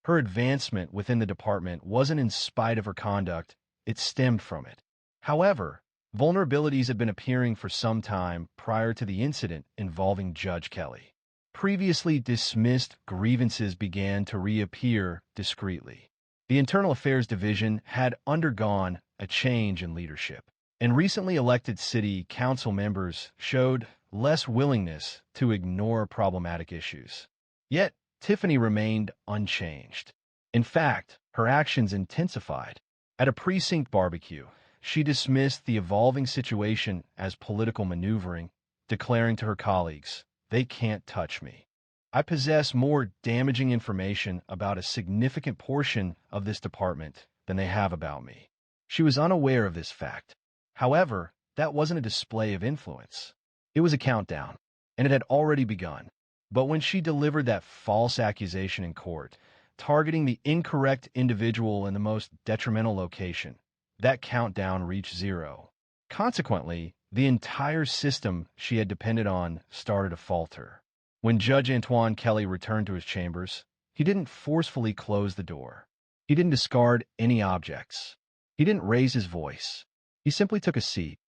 Speaker 1: Her advancement within the department wasn't in spite of her conduct, it stemmed from it. However, vulnerabilities had been appearing for some time prior to the incident involving Judge Kelly. Previously dismissed grievances began to reappear discreetly. The Internal Affairs Division had undergone a change in leadership, and recently elected city council members showed less willingness to ignore problematic issues. Yet, Tiffany remained unchanged. In fact, her actions intensified. At a precinct barbecue, she dismissed the evolving situation as political maneuvering, declaring to her colleagues, "They can't touch me. I possess more damaging information about a significant portion of this department than they have about me." She was unaware of this fact. However, that wasn't a display of influence. It was a countdown, and it had already begun. But when she delivered that false accusation in court, targeting the incorrect individual in the most detrimental location, that countdown reached zero. Consequently, the entire system she had depended on started to falter. When Judge Antoine Kelly returned to his chambers, he didn't forcefully close the door. He didn't discard any objects. He didn't raise his voice. He simply took a seat.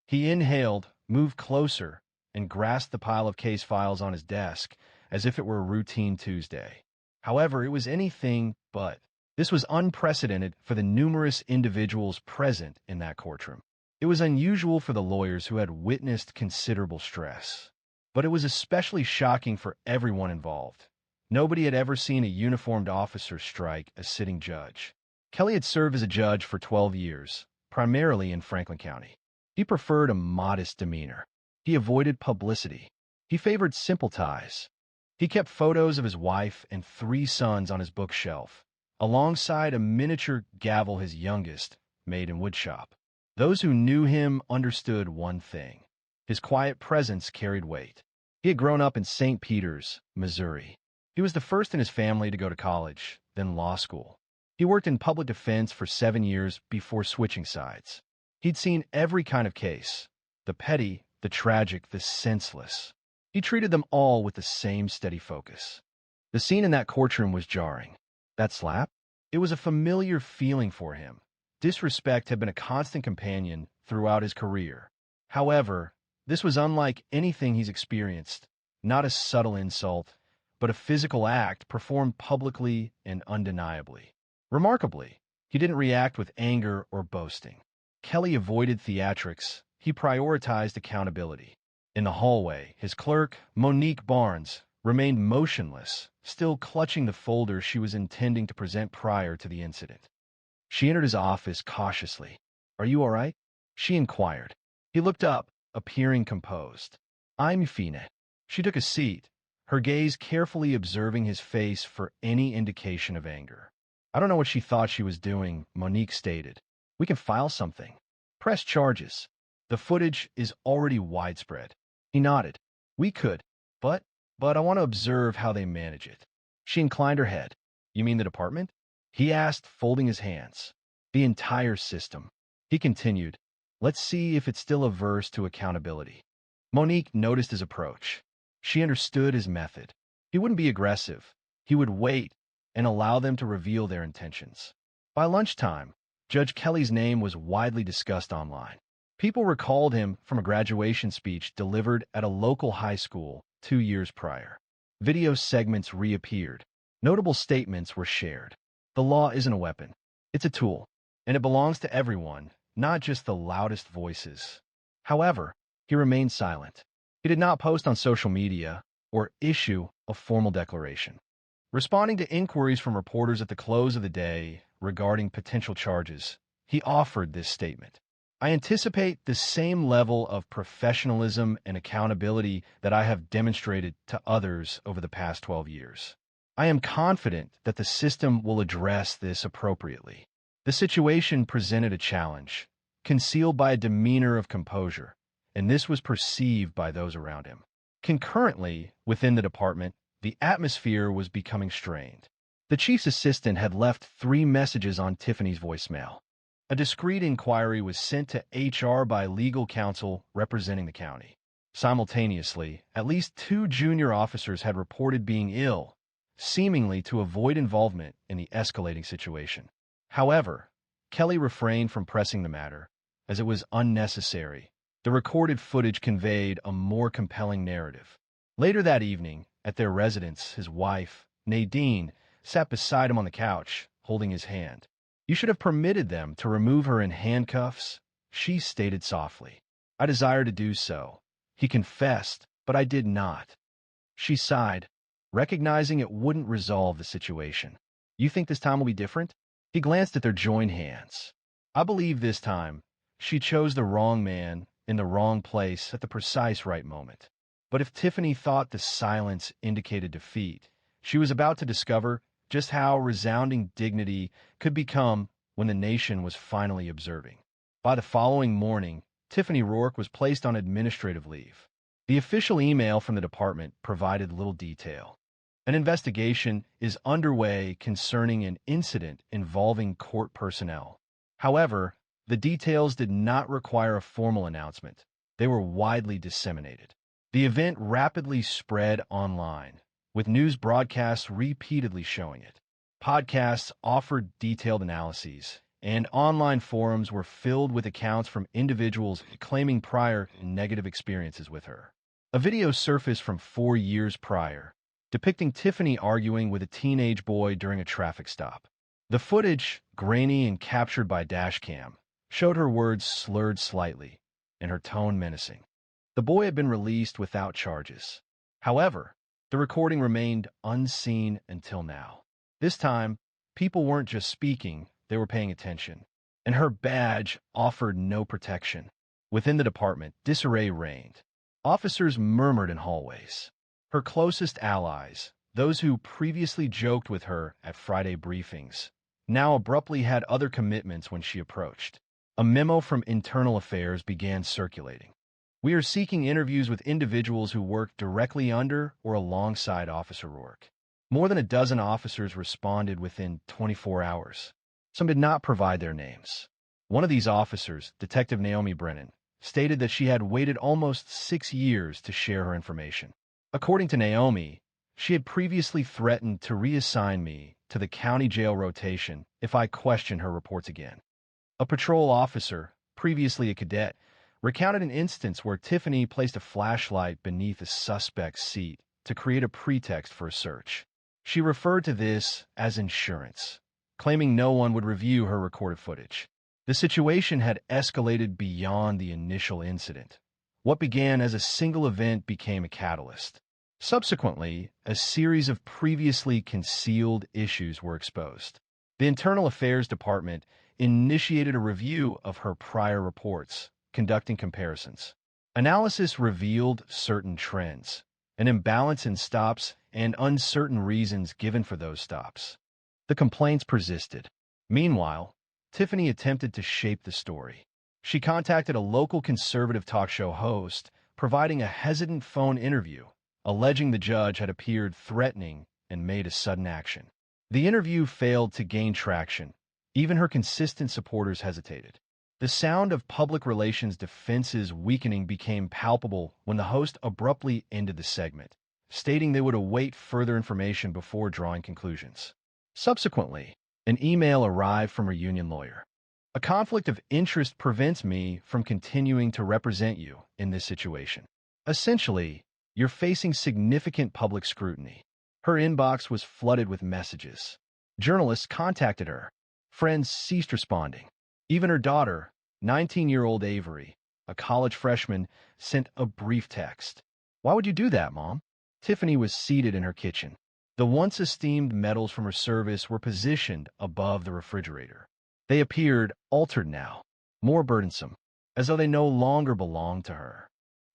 Speaker 1: He inhaled, moved closer, and grasped the pile of case files on his desk as if it were a routine Tuesday. However, it was anything but. This was unprecedented for the numerous individuals present in that courtroom. It was unusual for the lawyers who had witnessed considerable stress. But it was especially shocking for everyone involved. Nobody had ever seen a uniformed officer strike a sitting judge. Kelly had served as a judge for 12 years, primarily in Franklin County. He preferred a modest demeanor. He avoided publicity. He favored simple ties. He kept photos of his wife and 3 sons on his bookshelf, alongside a miniature gavel his youngest made in woodshop. Those who knew him understood one thing. His quiet presence carried weight. He had grown up in St. Peters, Missouri. He was the first in his family to go to college, then law school. He worked in public defense for 7 years before switching sides. He'd seen every kind of case, the petty, the tragic, the senseless. He treated them all with the same steady focus. The scene in that courtroom was jarring. That slap? It was a familiar feeling for him. Disrespect had been a constant companion throughout his career. However, this was unlike anything he's experienced, not a subtle insult, but a physical act performed publicly and undeniably. Remarkably, he didn't react with anger or boasting. Kelly avoided theatrics. He prioritized accountability. In the hallway, his clerk, Monique Barnes, remained motionless, still clutching the folder she was intending to present prior to the incident. She entered his office cautiously. "Are you all right?" she inquired. He looked up, appearing composed. "I'm fine." She took a seat, her gaze carefully observing his face for any indication of anger. "I don't know what she thought she was doing," Monique stated. "We can file something. Press charges. The footage is already widespread." He nodded. "We could, but I want to observe how they manage it." She inclined her head. "You mean the department?" he asked, folding his hands. "The entire system." He continued. "Let's see if it's still averse to accountability." Monique noticed his approach. She understood his method. He wouldn't be aggressive. He would wait and allow them to reveal their intentions. By lunchtime, Judge Kelly's name was widely discussed online. People recalled him from a graduation speech delivered at a local high school 2 years prior. Video segments reappeared. Notable statements were shared. The law isn't a weapon. It's a tool, and it belongs to everyone, not just the loudest voices. However, he remained silent. He did not post on social media or issue a formal declaration. Responding to inquiries from reporters at the close of the day regarding potential charges, he offered this statement. "I anticipate the same level of professionalism and accountability that I have demonstrated to others over the past 12 years. I am confident that the system will address this appropriately." The situation presented a challenge, concealed by a demeanor of composure, and this was perceived by those around him. Concurrently, within the department, the atmosphere was becoming strained. The chief's assistant had left 3 messages on Tiffany's voicemail. A discreet inquiry was sent to HR by legal counsel representing the county. Simultaneously, at least 2 junior officers had reported being ill, seemingly to avoid involvement in the escalating situation. However, Kelly refrained from pressing the matter, as it was unnecessary. The recorded footage conveyed a more compelling narrative. Later that evening, at their residence, his wife, Nadine, sat beside him on the couch, holding his hand. "You should have permitted them to remove her in handcuffs," she stated softly. "I desire to do so," he confessed, "but I did not." She sighed, recognizing it wouldn't resolve the situation. "You think this time will be different?" He glanced at their joined hands. "I believe this time she chose the wrong man in the wrong place at the precise right moment." But if Tiffany thought the silence indicated defeat, she was about to discover just how resounding dignity could become when the nation was finally observing. By the following morning, Tiffany Rourke was placed on administrative leave. The official email from the department provided little detail. An investigation is underway concerning an incident involving court personnel. However, the details did not require a formal announcement. They were widely disseminated. The event rapidly spread online, with news broadcasts repeatedly showing it. Podcasts offered detailed analyses, and online forums were filled with accounts from individuals claiming prior negative experiences with her. A video surfaced from 4 years prior, depicting Tiffany arguing with a teenage boy during a traffic stop. The footage, grainy and captured by dashcam, showed her words slurred slightly and her tone menacing. The boy had been released without charges. However, the recording remained unseen until now. This time, people weren't just speaking, they were paying attention. And her badge offered no protection. Within the department, disarray reigned. Officers murmured in hallways. Her closest allies, those who previously joked with her at Friday briefings, now abruptly had other commitments when she approached. A memo from Internal Affairs began circulating. "We are seeking interviews with individuals who work directly under or alongside Officer Rourke." More than a dozen officers responded within 24 hours. Some did not provide their names. One of these officers, Detective Naomi Brennan, stated that she had waited almost 6 years to share her information. According to Naomi, she had previously threatened to reassign me to the county jail rotation if I questioned her reports again. A patrol officer, previously a cadet, recounted an instance where Tiffany placed a flashlight beneath a suspect's seat to create a pretext for a search. She referred to this as insurance, claiming no one would review her recorded footage. The situation had escalated beyond the initial incident. What began as a single event became a catalyst. Subsequently, a series of previously concealed issues were exposed. The Internal Affairs Department initiated a review of her prior reports, conducting comparisons. Analysis revealed certain trends, an imbalance in stops, and uncertain reasons given for those stops. The complaints persisted. Meanwhile, Tiffany attempted to shape the story. She contacted a local conservative talk show host, providing a hesitant phone interview, alleging the judge had appeared threatening and made a sudden action. The interview failed to gain traction. Even her consistent supporters hesitated. The sound of public relations defenses weakening became palpable when the host abruptly ended the segment, stating they would await further information before drawing conclusions. Subsequently, an email arrived from her union lawyer. "A conflict of interest prevents me from continuing to represent you in this situation. Essentially, you're facing significant public scrutiny." Her inbox was flooded with messages. Journalists contacted her. Friends ceased responding. Even her daughter, 19-year-old Avery, a college freshman, sent a brief text. "Why would you do that, Mom?" Tiffany was seated in her kitchen. The once esteemed medals from her service were positioned above the refrigerator. They appeared altered now, more burdensome, as though they no longer belonged to her.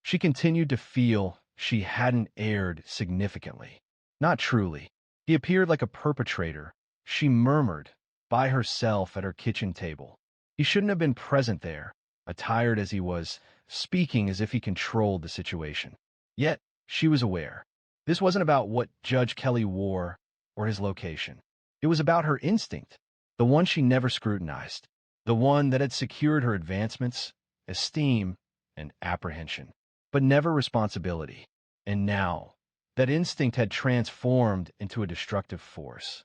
Speaker 1: She continued to feel she hadn't erred significantly. Not truly. He appeared like a perpetrator, she murmured, by herself at her kitchen table. He shouldn't have been present there, attired as he was, speaking as if he controlled the situation. Yet, she was aware. This wasn't about what Judge Kelly wore or his location. It was about her instinct, the one she never scrutinized, the one that had secured her advancements, esteem, and apprehension, but never responsibility. And now, that instinct had transformed into a destructive force.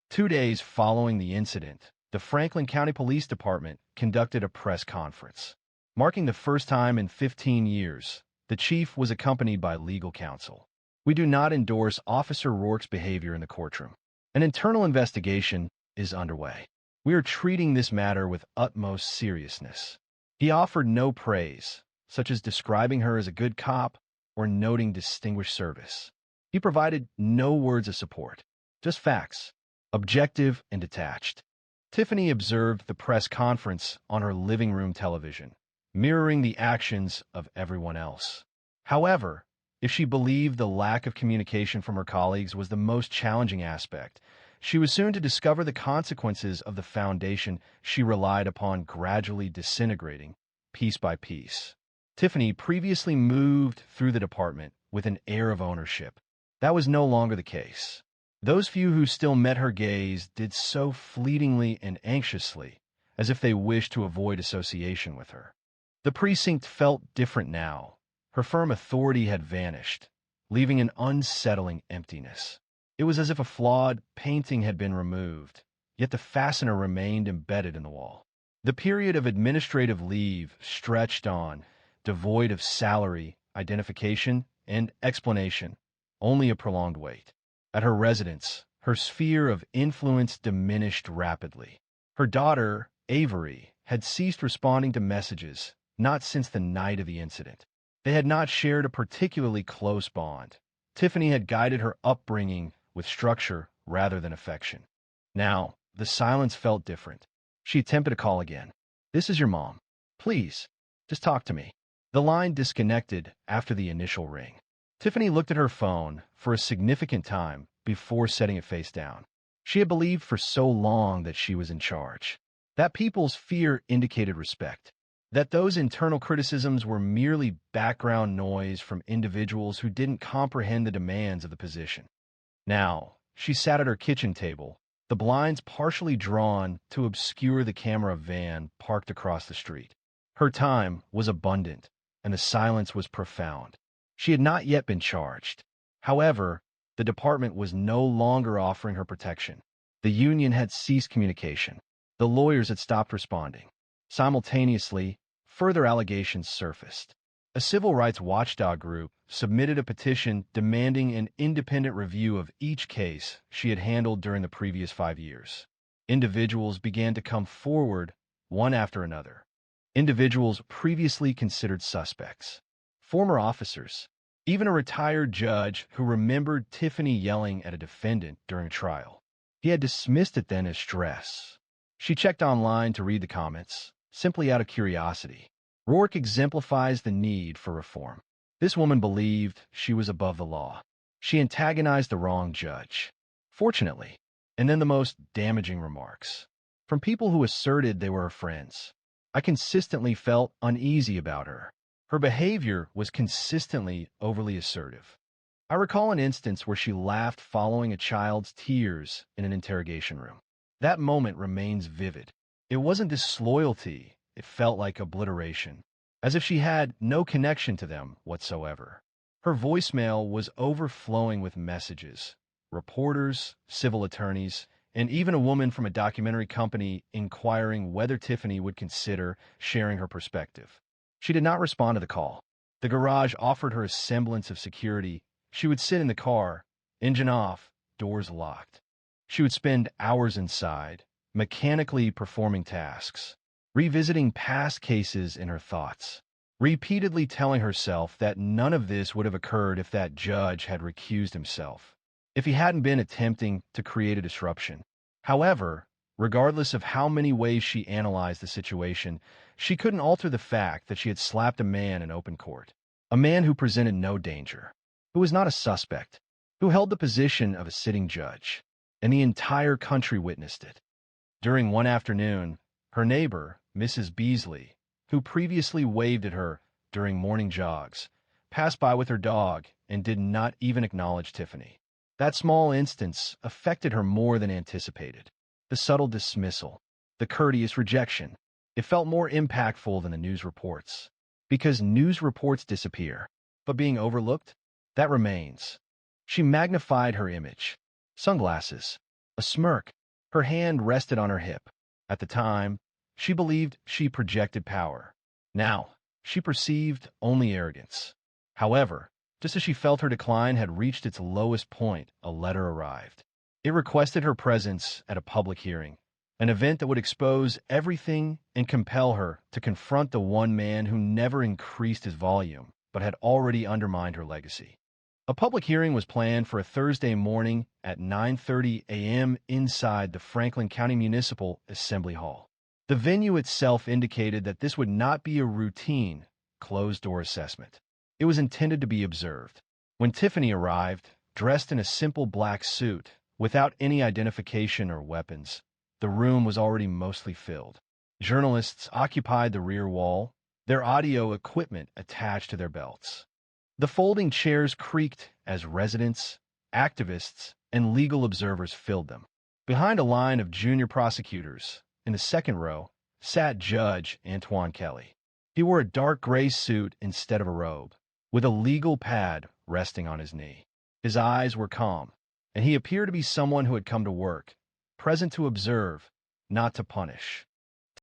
Speaker 1: 2 days following the incident, the Franklin County Police Department conducted a press conference. Marking the first time in 15 years, the chief was accompanied by legal counsel. "We do not endorse Officer Rourke's behavior in the courtroom. An internal investigation is underway. We are treating this matter with utmost seriousness." He offered no praise, such as describing her as a good cop or noting distinguished service. He provided no words of support, just facts, objective and detached. Tiffany observed the press conference on her living room television, mirroring the actions of everyone else. However, if she believed the lack of communication from her colleagues was the most challenging aspect, she was soon to discover the consequences of the foundation she relied upon gradually disintegrating, piece by piece. Tiffany previously moved through the department with an air of ownership. That was no longer the case. Those few who still met her gaze did so fleetingly and anxiously, as if they wished to avoid association with her. The precinct felt different now. Her firm authority had vanished, leaving an unsettling emptiness. It was as if a flawed painting had been removed, yet the fastener remained embedded in the wall. The period of administrative leave stretched on, devoid of salary, identification, and explanation, only a prolonged wait. At her residence, her sphere of influence diminished rapidly. Her daughter, Avery, had ceased responding to messages, not since the night of the incident. They had not shared a particularly close bond. Tiffany had guided her upbringing with structure rather than affection. Now, the silence felt different. She attempted to call again. "This is your mom. Please, just talk to me." The line disconnected after the initial ring. Tiffany looked at her phone for a significant time before setting it face down. She had believed for so long that she was in charge, that people's fear indicated respect, that those internal criticisms were merely background noise from individuals who didn't comprehend the demands of the position. Now, she sat at her kitchen table, the blinds partially drawn to obscure the camera van parked across the street. Her time was abundant, and the silence was profound. She had not yet been charged. However, the department was no longer offering her protection. The union had ceased communication. The lawyers had stopped responding. Simultaneously, further allegations surfaced. A civil rights watchdog group submitted a petition demanding an independent review of each case she had handled during the previous 5 years. Individuals began to come forward, one after another. Individuals previously considered suspects. Former officers, even a retired judge who remembered Tiffany yelling at a defendant during a trial. He had dismissed it then as stress. She checked online to read the comments, simply out of curiosity. Rourke exemplifies the need for reform. This woman believed she was above the law. She antagonized the wrong judge. Fortunately, and then the most damaging remarks, from people who asserted they were her friends. I consistently felt uneasy about her. Her behavior was consistently overly assertive. I recall an instance where she laughed following a child's tears in an interrogation room. That moment remains vivid. It wasn't disloyalty, it felt like obliteration, as if she had no connection to them whatsoever. Her voicemail was overflowing with messages. Reporters, civil attorneys, and even a woman from a documentary company inquiring whether Tiffany would consider sharing her perspective. She did not respond to the call. The garage offered her a semblance of security. She would sit in the car, engine off, doors locked. She would spend hours inside, mechanically performing tasks, revisiting past cases in her thoughts, repeatedly telling herself that none of this would have occurred if that judge had recused himself, if he hadn't been attempting to create a disruption. However, regardless of how many ways she analyzed the situation, she couldn't alter the fact that she had slapped a man in open court, a man who presented no danger, who was not a suspect, who held the position of a sitting judge, and the entire country witnessed it. During one afternoon, her neighbor, Mrs. Beasley, who previously waved at her during morning jogs, passed by with her dog and did not even acknowledge Tiffany. That small instance affected her more than anticipated. The subtle dismissal, the courteous rejection, it felt more impactful than the news reports. Because news reports disappear, but being overlooked, that remains. She magnified her image. Sunglasses, a smirk, her hand rested on her hip. At the time, she believed she projected power. Now, she perceived only arrogance. However, just as she felt her decline had reached its lowest point, a letter arrived. It requested her presence at a public hearing, an event that would expose everything and compel her to confront the one man who never increased his volume, but had already undermined her legacy. A public hearing was planned for a Thursday morning at 9:30 a.m. inside the Franklin County Municipal Assembly Hall. The venue itself indicated that this would not be a routine, closed-door assessment. It was intended to be observed. When Tiffany arrived, dressed in a simple black suit, without any identification or weapons, the room was already mostly filled. Journalists occupied the rear wall, their audio equipment attached to their belts. The folding chairs creaked as residents, activists, and legal observers filled them. Behind a line of junior prosecutors, in the second row, sat Judge Antoine Kelly. He wore a dark gray suit instead of a robe, with a legal pad resting on his knee. His eyes were calm, and he appeared to be someone who had come to work, present to observe, not to punish.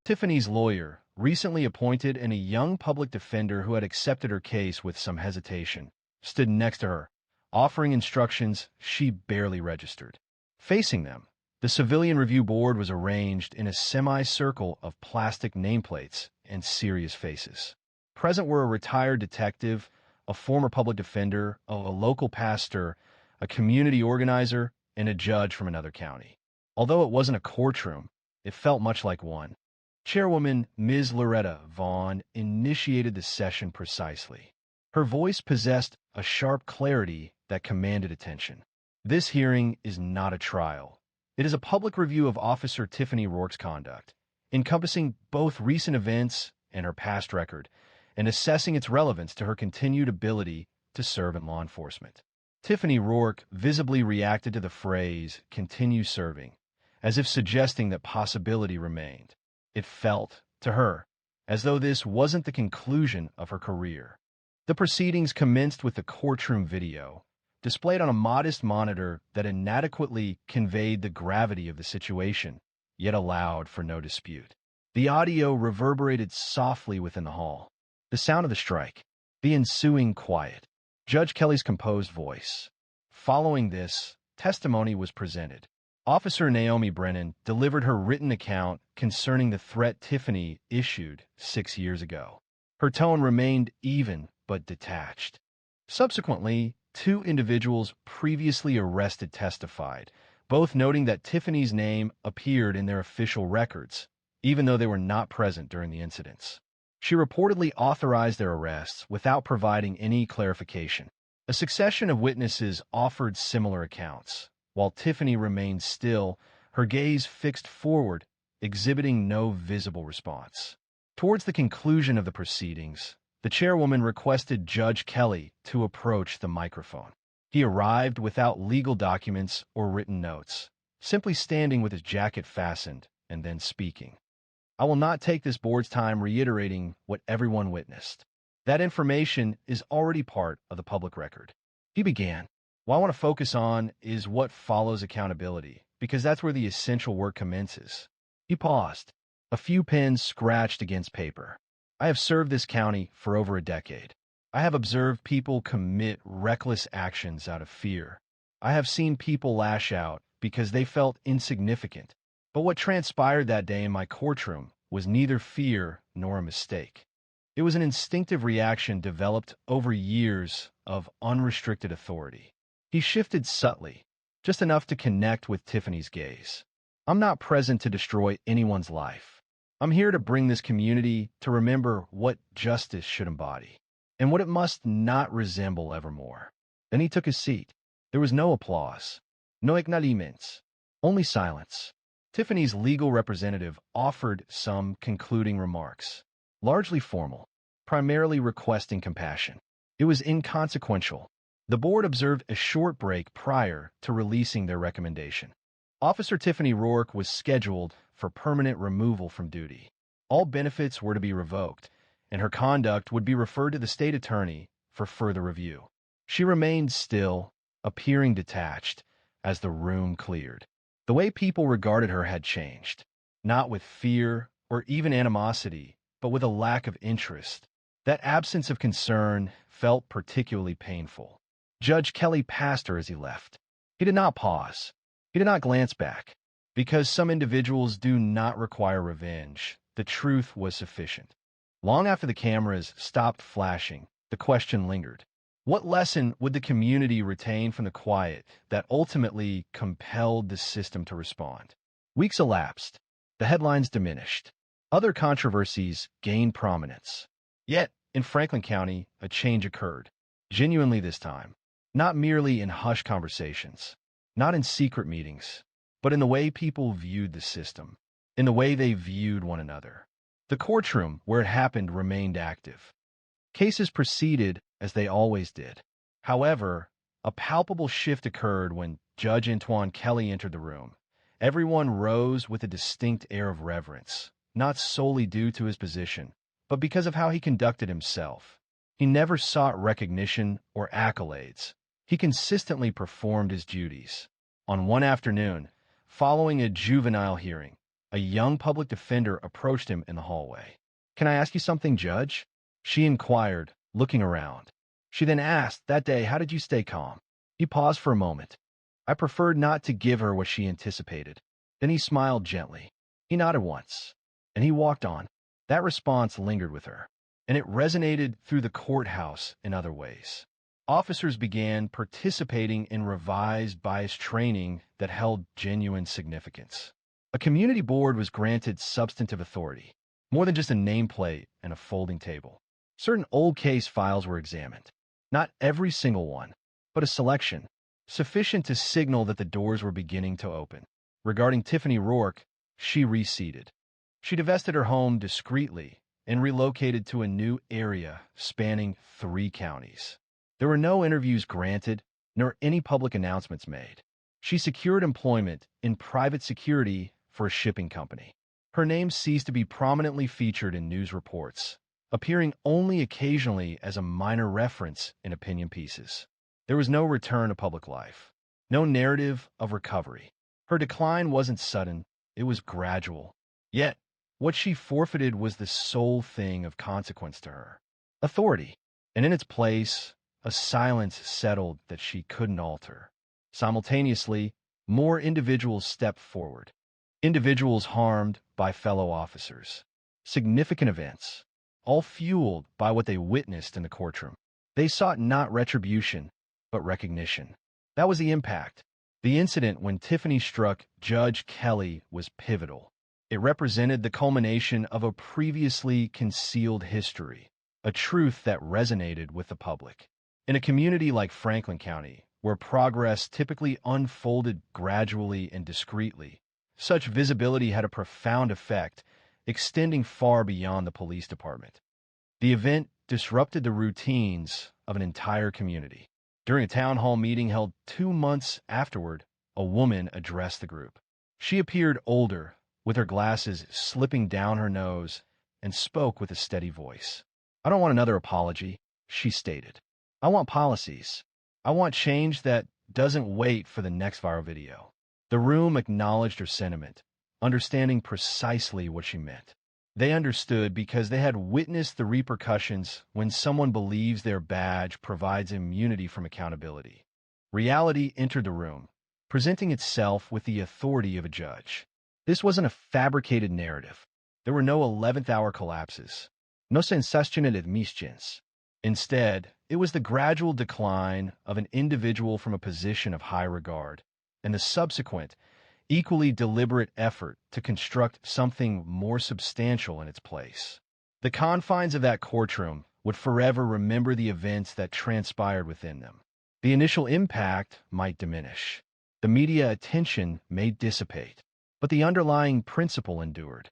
Speaker 1: Tiffany's lawyer, recently appointed and a young public defender who had accepted her case with some hesitation, stood next to her, offering instructions she barely registered. Facing them, the Civilian Review Board was arranged in a semicircle of plastic nameplates and serious faces. Present were a retired detective, a former public defender, a local pastor, a community organizer, and a judge from another county. Although it wasn't a courtroom, it felt much like one. Chairwoman Ms. Loretta Vaughn initiated the session precisely. Her voice possessed a sharp clarity that commanded attention. This hearing is not a trial. It is a public review of Officer Tiffany Rourke's conduct, encompassing both recent events and her past record, and assessing its relevance to her continued ability to serve in law enforcement. Tiffany Rourke visibly reacted to the phrase, "continue serving," as if suggesting that possibility remained. It felt, to her, as though this wasn't the conclusion of her career. The proceedings commenced with the courtroom video, displayed on a modest monitor that inadequately conveyed the gravity of the situation, yet allowed for no dispute. The audio reverberated softly within the hall. The sound of the strike, the ensuing quiet, Judge Kelly's composed voice. Following this, testimony was presented. Officer Naomi Brennan delivered her written account concerning the threat Tiffany issued 6 years ago. Her tone remained even but detached. Subsequently, 2 individuals previously arrested testified, both noting that Tiffany's name appeared in their official records, even though they were not present during the incidents. She reportedly authorized their arrests without providing any clarification. A succession of witnesses offered similar accounts, while Tiffany remained still, her gaze fixed forward, exhibiting no visible response. Towards the conclusion of the proceedings, the chairwoman requested Judge Kelly to approach the microphone. He arrived without legal documents or written notes, simply standing with his jacket fastened and then speaking. "I will not take this board's time reiterating what everyone witnessed. That information is already part of the public record." He began. "What I want to focus on is what follows accountability, because that's where the essential work commences." He paused. A few pens scratched against paper. "I have served this county for over a decade. I have observed people commit reckless actions out of fear. I have seen people lash out because they felt insignificant. But what transpired that day in my courtroom was neither fear nor a mistake. It was an instinctive reaction developed over years of unrestricted authority." He shifted subtly, just enough to connect with Tiffany's gaze. "I'm not present to destroy anyone's life. I'm here to bring this community to remember what justice should embody, and what it must not resemble evermore." Then he took his seat. There was no applause, no acknowledgments, only silence. Tiffany's legal representative offered some concluding remarks, largely formal, primarily requesting compassion. It was inconsequential. The board observed a short break prior to releasing their recommendation. Officer Tiffany Rourke was scheduled for permanent removal from duty. All benefits were to be revoked, and her conduct would be referred to the state attorney for further review. She remained still, appearing detached, as the room cleared. The way people regarded her had changed, not with fear or even animosity, but with a lack of interest. That absence of concern felt particularly painful. Judge Kelly passed her as he left. He did not pause. He did not glance back. Because some individuals do not require revenge, the truth was sufficient. Long after the cameras stopped flashing, the question lingered. What lesson would the community retain from the quiet that ultimately compelled the system to respond? Weeks elapsed. The headlines diminished. Other controversies gained prominence. Yet, in Franklin County, a change occurred. Genuinely this time. Not merely in hushed conversations. Not in secret meetings. But in the way people viewed the system. In the way they viewed one another. The courtroom where it happened remained active. Cases proceeded as they always did. However, a palpable shift occurred when Judge Antoine Kelly entered the room. Everyone rose with a distinct air of reverence, not solely due to his position, but because of how he conducted himself. He never sought recognition or accolades. He consistently performed his duties. On one afternoon, following a juvenile hearing, a young public defender approached him in the hallway. "Can I ask you something, Judge?" She inquired, looking around. She then asked, "That day, how did you stay calm?" He paused for a moment. I preferred not to give her what she anticipated. Then he smiled gently. He nodded once, and he walked on. That response lingered with her, and it resonated through the courthouse in other ways. Officers began participating in revised bias training that held genuine significance. A community board was granted substantive authority, more than just a nameplate and a folding table. Certain old case files were examined. Not every single one, but a selection, sufficient to signal that the doors were beginning to open. Regarding Tiffany Rourke, she reseated. She divested her home discreetly and relocated to a new area spanning 3 counties. There were no interviews granted, nor any public announcements made. She secured employment in private security for a shipping company. Her name ceased to be prominently featured in news reports, appearing only occasionally as a minor reference in opinion pieces. There was no return to public life, no narrative of recovery. Her decline wasn't sudden, it was gradual. Yet, what she forfeited was the sole thing of consequence to her: authority. And in its place, a silence settled that she couldn't alter. Simultaneously, more individuals stepped forward. Individuals harmed by fellow officers. Significant events, all fueled by what they witnessed in the courtroom. They sought not retribution, but recognition. That was the impact. The incident when Tiffany struck Judge Kelly was pivotal. It represented the culmination of a previously concealed history, a truth that resonated with the public. In a community like Franklin County, where progress typically unfolded gradually and discreetly, such visibility had a profound effect, extending far beyond the police department. The event disrupted the routines of an entire community. During a town hall meeting held 2 months afterward, a woman addressed the group. She appeared older, with her glasses slipping down her nose, and spoke with a steady voice. "I don't want another apology," she stated. "I want policies. I want change that doesn't wait for the next viral video." The room acknowledged her sentiment, understanding precisely what she meant. They understood because they had witnessed the repercussions when someone believes their badge provides immunity from accountability. Reality entered the room, presenting itself with the authority of a judge. This wasn't a fabricated narrative. There were no 11th-hour collapses, no sensational admissions. Instead, it was the gradual decline of an individual from a position of high regard, and the subsequent, equally deliberate effort to construct something more substantial in its place. The confines of that courtroom would forever remember the events that transpired within them. The initial impact might diminish. The media attention may dissipate, but the underlying principle endured.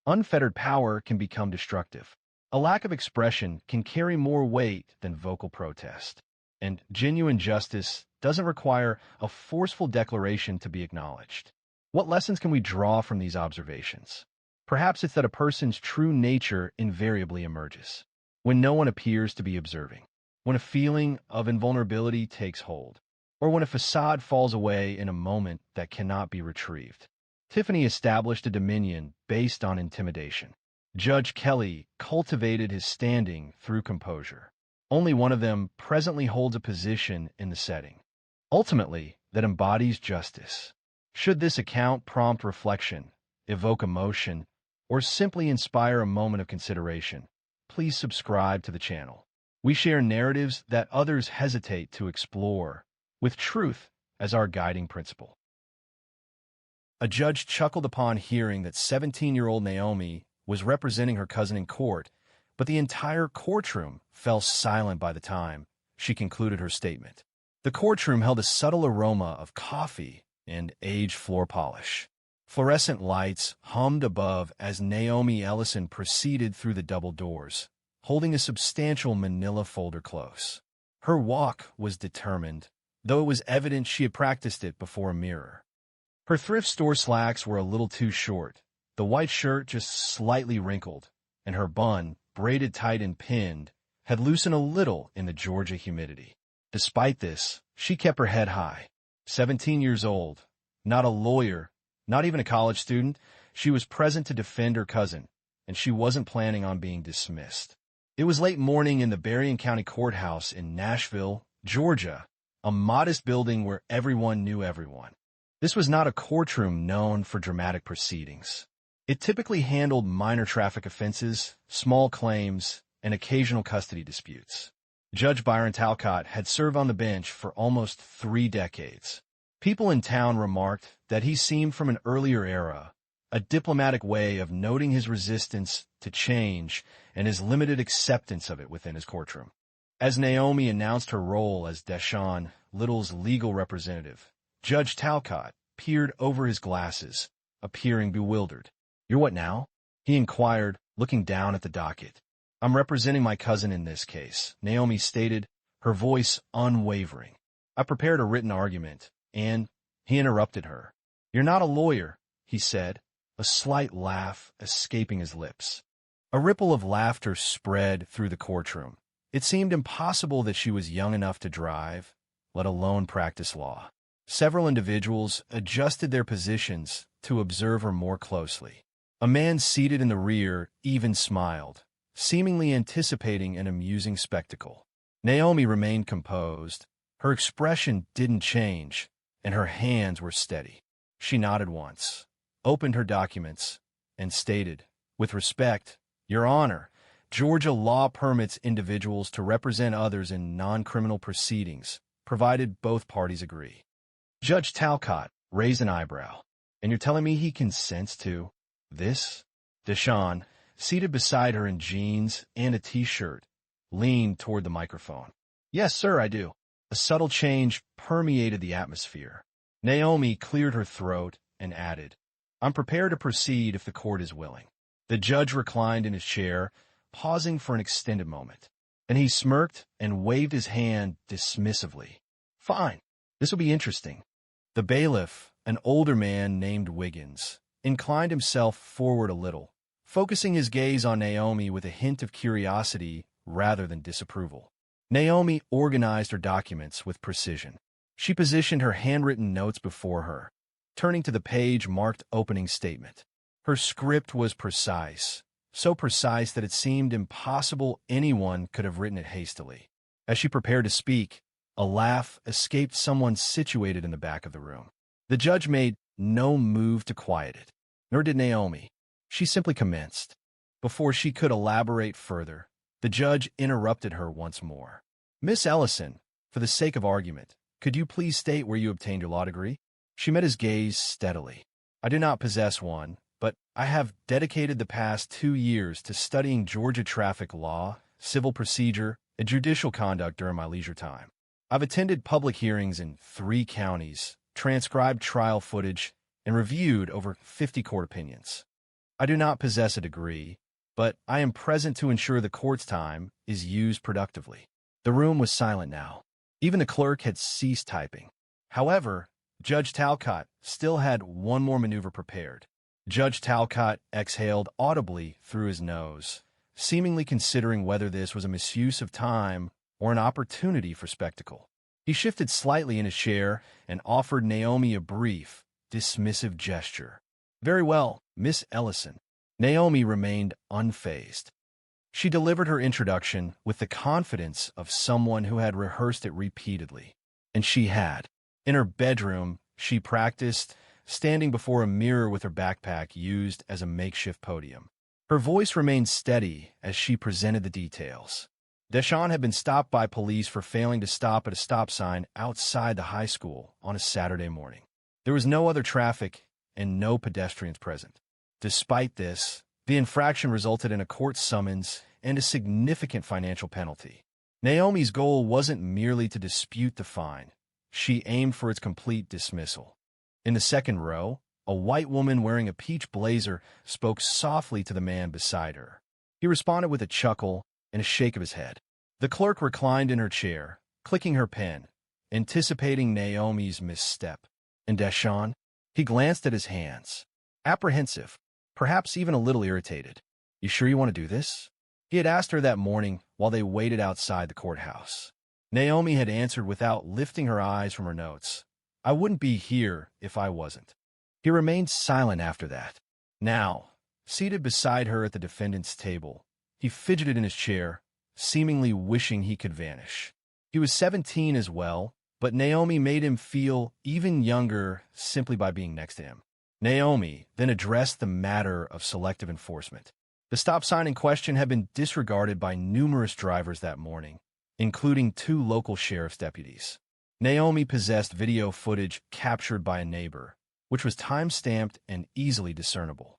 Speaker 1: Unfettered power can become destructive. A lack of expression can carry more weight than vocal protest. And genuine justice doesn't require a forceful declaration to be acknowledged. What lessons can we draw from these observations? Perhaps it's that a person's true nature invariably emerges when no one appears to be observing, when a feeling of invulnerability takes hold, or when a facade falls away in a moment that cannot be retrieved. Tiffany established a dominion based on intimidation. Judge Kelly cultivated his standing through composure. Only one of them presently holds a position in the setting, ultimately, that embodies justice. Should this account prompt reflection, evoke emotion, or simply inspire a moment of consideration, please subscribe to the channel. We share narratives that others hesitate to explore, with truth as our guiding principle. A judge chuckled upon hearing that 17-year-old Naomi was representing her cousin in court, but the entire courtroom fell silent by the time she concluded her statement. The courtroom held a subtle aroma of coffee and aged floor polish. Fluorescent lights hummed above as Naomi Ellison proceeded through the double doors, holding a substantial manila folder close. Her walk was determined, though it was evident she had practiced it before a mirror. Her thrift store slacks were a little too short, the white shirt just slightly wrinkled, and her bun, braided tight and pinned, had loosened a little in the Georgia humidity. Despite this, she kept her head high. 17 years old, not a lawyer, not even a college student, she was present to defend her cousin, and she wasn't planning on being dismissed. It was late morning in the Berrien County Courthouse in Nashville, Georgia, a modest building where everyone knew everyone. This was not a courtroom known for dramatic proceedings. It typically handled minor traffic offenses, small claims, and occasional custody disputes. Judge Byron Talcott had served on the bench for almost 3 decades. People in town remarked that he seemed from an earlier era, a diplomatic way of noting his resistance to change and his limited acceptance of it within his courtroom. As Naomi announced her role as Deshaun Little's legal representative, Judge Talcott peered over his glasses, appearing bewildered. "You're what now?" he inquired, looking down at the docket. "I'm representing my cousin in this case," Naomi stated, her voice unwavering. "I prepared a written argument, and—" He interrupted her. "You're not a lawyer," he said, a slight laugh escaping his lips. A ripple of laughter spread through the courtroom. It seemed impossible that she was young enough to drive, let alone practice law. Several individuals adjusted their positions to observe her more closely. A man seated in the rear even smiled, seemingly anticipating an amusing spectacle. Naomi remained composed. Her expression didn't change, and her hands were steady. She nodded once, opened her documents, and stated, with respect, "Your Honor, Georgia law permits individuals to represent others in non-criminal proceedings, provided both parties agree." Judge Talcott raised an eyebrow. "And you're telling me he consents to this?" Deshaun, seated beside her in jeans and a t-shirt, leaned toward the microphone. "Yes, sir, I do." A subtle change permeated the atmosphere. Naomi cleared her throat and added, "I'm prepared to proceed if the court is willing." The judge reclined in his chair, pausing for an extended moment. Then he smirked and waved his hand dismissively. "Fine. This will be interesting." The bailiff, an older man named Wiggins, inclined himself forward a little, focusing his gaze on Naomi with a hint of curiosity rather than disapproval. Naomi organized her documents with precision. She positioned her handwritten notes before her, turning to the page marked Opening Statement. Her script was precise, so precise that it seemed impossible anyone could have written it hastily. As she prepared to speak, a laugh escaped someone situated in the back of the room. The judge made no move to quiet it, nor did Naomi. She simply commenced. Before she could elaborate further, the judge interrupted her once more. "Miss Ellison, for the sake of argument, could you please state where you obtained your law degree?" She met his gaze steadily. "I do not possess one, but I have dedicated the past 2 years to studying Georgia traffic law, civil procedure, and judicial conduct during my leisure time. I've attended public hearings in 3 counties, transcribed trial footage, and reviewed over 50 court opinions. I do not possess a degree, but I am present to ensure the court's time is used productively." The room was silent now. Even the clerk had ceased typing. However, Judge Talcott still had one more maneuver prepared. Judge Talcott exhaled audibly through his nose, seemingly considering whether this was a misuse of time or an opportunity for spectacle. He shifted slightly in his chair and offered Naomi a brief, dismissive gesture. "Very well, Miss Ellison." Naomi remained unfazed. She delivered her introduction with the confidence of someone who had rehearsed it repeatedly. And she had. In her bedroom, she practiced, standing before a mirror with her backpack used as a makeshift podium. Her voice remained steady as she presented the details. Deshawn had been stopped by police for failing to stop at a stop sign outside the high school on a Saturday morning. There was no other traffic and no pedestrians present. Despite this, the infraction resulted in a court summons and a significant financial penalty. Naomi's goal wasn't merely to dispute the fine. She aimed for its complete dismissal. In the second row, a white woman wearing a peach blazer spoke softly to the man beside her. He responded with a chuckle and a shake of his head. The clerk reclined in her chair, clicking her pen, anticipating Naomi's misstep. And Deshawn? He glanced at his hands, apprehensive, perhaps even a little irritated. "You sure you want to do this?" He had asked her that morning while they waited outside the courthouse. Naomi had answered without lifting her eyes from her notes. "I wouldn't be here if I wasn't." He remained silent after that. Now, seated beside her at the defendant's table, he fidgeted in his chair, seemingly wishing he could vanish. He was 17 as well, but Naomi made him feel even younger simply by being next to him. Naomi then addressed the matter of selective enforcement. The stop sign in question had been disregarded by numerous drivers that morning, including 2 local sheriff's deputies. Naomi possessed video footage captured by a neighbor, which was time-stamped and easily discernible.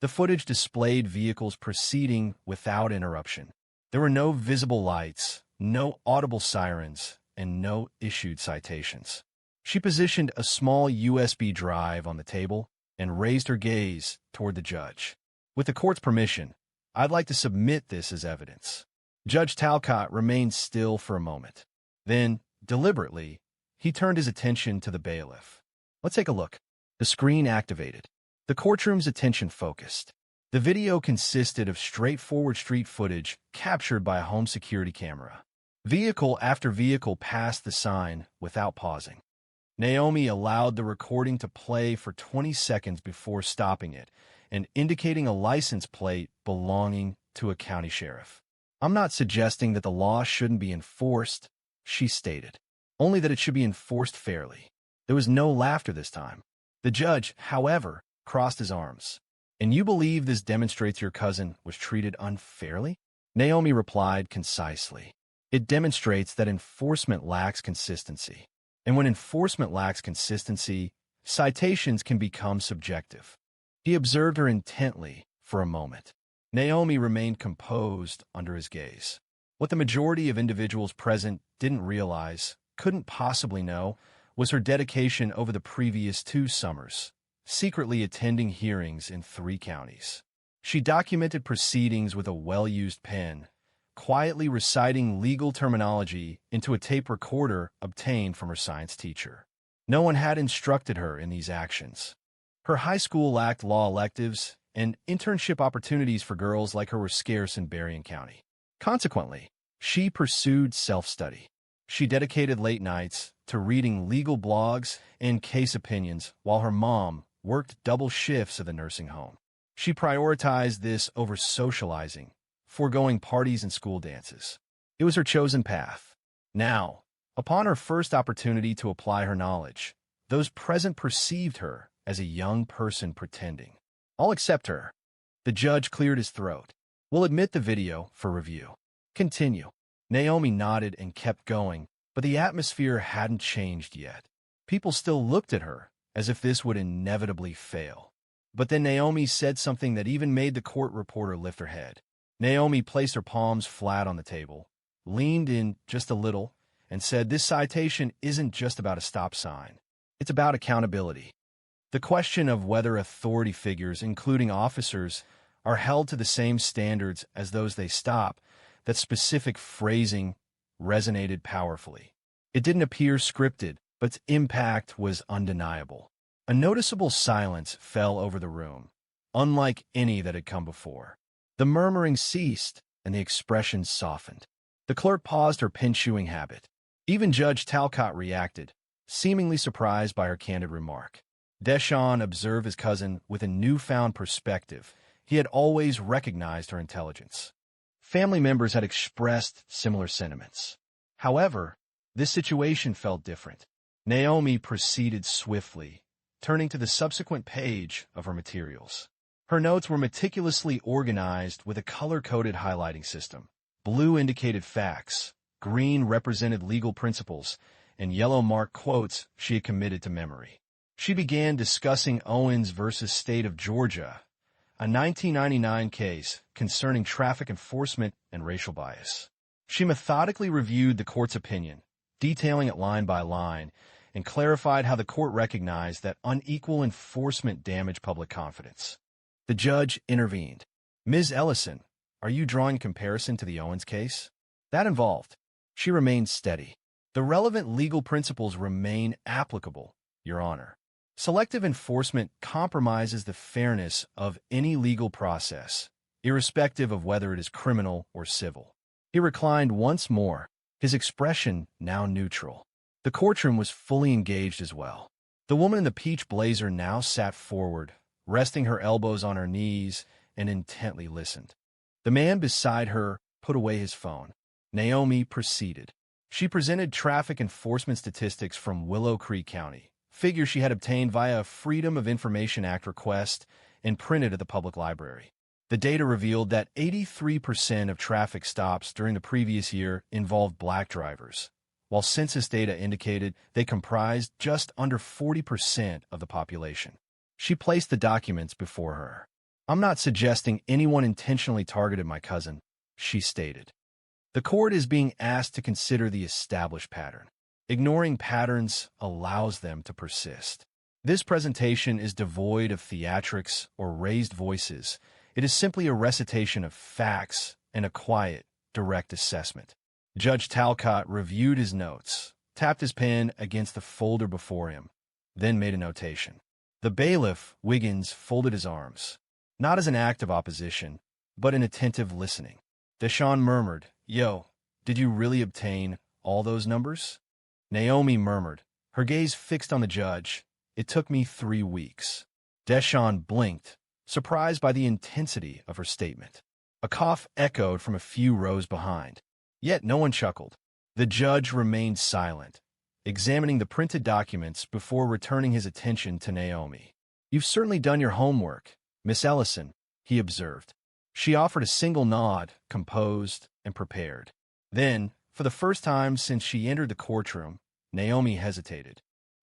Speaker 1: The footage displayed vehicles proceeding without interruption. There were no visible lights, no audible sirens, and no issued citations. She positioned a small USB drive on the table and raised her gaze toward the judge. "With the court's permission, I'd like to submit this as evidence." Judge Talcott remained still for a moment. Then, deliberately, he turned his attention to the bailiff. "Let's take a look." The screen activated. The courtroom's attention focused. The video consisted of straightforward street footage captured by a home security camera. Vehicle after vehicle passed the sign without pausing. Naomi allowed the recording to play for 20 seconds before stopping it and indicating a license plate belonging to a county sheriff. "I'm not suggesting that the law shouldn't be enforced," she stated, "only that it should be enforced fairly." There was no laughter this time. The judge, however, crossed his arms. "And you believe this demonstrates your cousin was treated unfairly?" Naomi replied concisely. "It demonstrates that enforcement lacks consistency. And when enforcement lacks consistency, citations can become subjective." He observed her intently for a moment. Naomi remained composed under his gaze. What the majority of individuals present didn't realize, couldn't possibly know, was her dedication over the previous 2 summers, secretly attending hearings in 3 counties. She documented proceedings with a well-used pen, quietly reciting legal terminology into a tape recorder obtained from her science teacher. No one had instructed her in these actions. Her high school lacked law electives, and internship opportunities for girls like her were scarce in Berrien County. Consequently, she pursued self-study. She dedicated late nights to reading legal blogs and case opinions while her mom worked double shifts at the nursing home. She prioritized this over socializing, foregoing parties and school dances. It was her chosen path. Now, upon her first opportunity to apply her knowledge, those present perceived her as a young person pretending. "I'll accept her." The judge cleared his throat. "We'll admit the video for review." "Continue." Naomi nodded and kept going, but the atmosphere hadn't changed yet. People still looked at her as if this would inevitably fail. But then Naomi said something that even made the court reporter lift her head. Naomi placed her palms flat on the table, leaned in just a little, and said, "This citation isn't just about a stop sign. It's about accountability. The question of whether authority figures, including officers, are held to the same standards as those they stop." That specific phrasing resonated powerfully. It didn't appear scripted, but its impact was undeniable. A noticeable silence fell over the room, unlike any that had come before. The murmuring ceased, and the expression softened. The clerk paused her pen-chewing habit. Even Judge Talcott reacted, seemingly surprised by her candid remark. Deshawn observed his cousin with a newfound perspective. He had always recognized her intelligence. Family members had expressed similar sentiments. However, this situation felt different. Naomi proceeded swiftly, turning to the subsequent page of her materials. Her notes were meticulously organized with a color-coded highlighting system. Blue indicated facts, green represented legal principles, and yellow marked quotes she had committed to memory. She began discussing Owens versus State of Georgia, a 1999 case concerning traffic enforcement and racial bias. She methodically reviewed the court's opinion, detailing it line by line, and clarified how the court recognized that unequal enforcement damaged public confidence. The judge intervened. "Ms. Ellison, are you drawing comparison to the Owens case?" "That involved." She remained steady. "The relevant legal principles remain applicable, Your Honor. Selective enforcement compromises the fairness of any legal process, irrespective of whether it is criminal or civil." He reclined once more, his expression now neutral. The courtroom was fully engaged as well. The woman in the peach blazer now sat forward, resting her elbows on her knees, and intently listened. The man beside her put away his phone. Naomi proceeded. She presented traffic enforcement statistics from Willow Creek County, figures she had obtained via a Freedom of Information Act request and printed at the public library. The data revealed that 83% of traffic stops during the previous year involved black drivers, while census data indicated they comprised just under 40% of the population. She placed the documents before her. "I'm not suggesting anyone intentionally targeted my cousin," she stated. "The court is being asked to consider the established pattern. Ignoring patterns allows them to persist. This presentation is devoid of theatrics or raised voices. It is simply a recitation of facts and a quiet, direct assessment." Judge Talcott reviewed his notes, tapped his pen against the folder before him, then made a notation. The bailiff, Wiggins, folded his arms, not as an act of opposition, but in attentive listening. Deshawn murmured, "Yo, did you really obtain all those numbers?" Naomi murmured, her gaze fixed on the judge, "It took me 3 weeks." Deshawn blinked, surprised by the intensity of her statement. A cough echoed from a few rows behind. Yet no one chuckled. The judge remained silent, examining the printed documents before returning his attention to Naomi. "You've certainly done your homework, Miss Ellison," he observed. She offered a single nod, composed and prepared. Then, for the first time since she entered the courtroom, Naomi hesitated.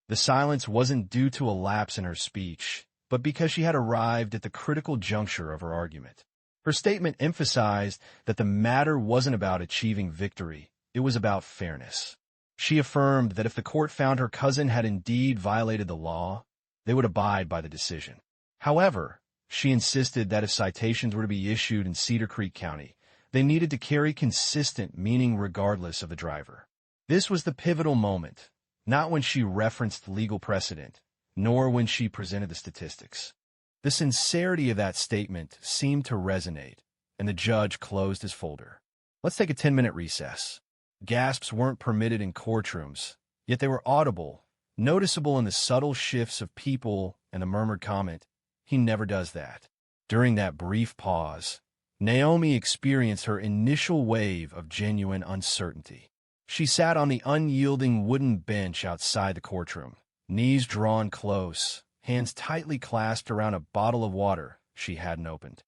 Speaker 1: The silence wasn't due to a lapse in her speech, but because she had arrived at the critical juncture of her argument. Her statement emphasized that the matter wasn't about achieving victory, it was about fairness. She affirmed that if the court found her cousin had indeed violated the law, they would abide by the decision. However, she insisted that if citations were to be issued in Cedar Creek County, they needed to carry consistent meaning regardless of the driver. This was the pivotal moment, not when she referenced legal precedent, nor when she presented the statistics. The sincerity of that statement seemed to resonate, and the judge closed his folder. "Let's take a 10-minute recess." Gasps weren't permitted in courtrooms, yet they were audible, noticeable in the subtle shifts of people and the murmured comment, "He never does that." During that brief pause, Naomi experienced her initial wave of genuine uncertainty. She sat on the unyielding wooden bench outside the courtroom, knees drawn close, hands tightly clasped around a bottle of water she hadn't opened.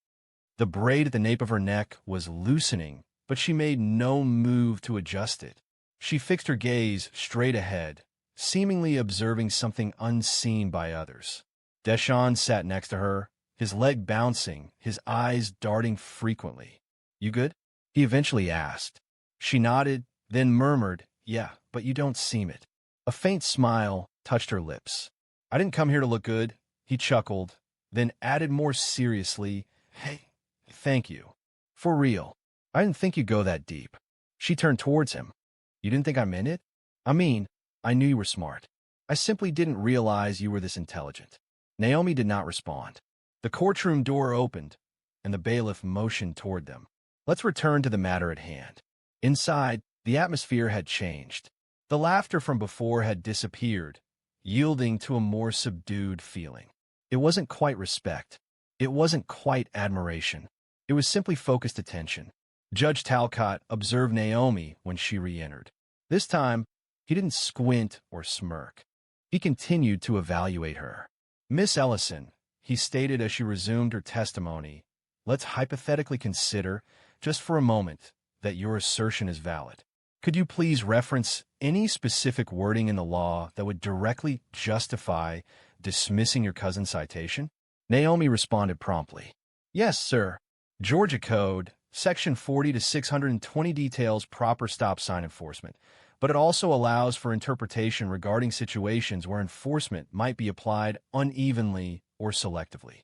Speaker 1: The braid at the nape of her neck was loosening, but she made no move to adjust it. She fixed her gaze straight ahead, seemingly observing something unseen by others. Deshawn sat next to her, his leg bouncing, his eyes darting frequently. "You good?" he eventually asked. She nodded, then murmured, "Yeah, but you don't seem it." A faint smile touched her lips. "I didn't come here to look good," he chuckled, then added more seriously, "Hey, thank you. For real. I didn't think you'd go that deep." She turned towards him. "You didn't think I meant it?" "I mean, I knew you were smart. I simply didn't realize you were this intelligent." Naomi did not respond. The courtroom door opened, and the bailiff motioned toward them. "Let's return to the matter at hand." Inside, the atmosphere had changed. The laughter from before had disappeared, yielding to a more subdued feeling. It wasn't quite respect. It wasn't quite admiration. It was simply focused attention. Judge Talcott observed Naomi when she re-entered. This time, he didn't squint or smirk. He continued to evaluate her. Miss Ellison, he stated as she resumed her testimony, let's hypothetically consider, just for a moment, that your assertion is valid. Could you please reference any specific wording in the law that would directly justify dismissing your cousin's citation? Naomi responded promptly. Yes, sir. Georgia Code, Section 40 to 620 details proper stop sign enforcement, but it also allows for interpretation regarding situations where enforcement might be applied unevenly or selectively.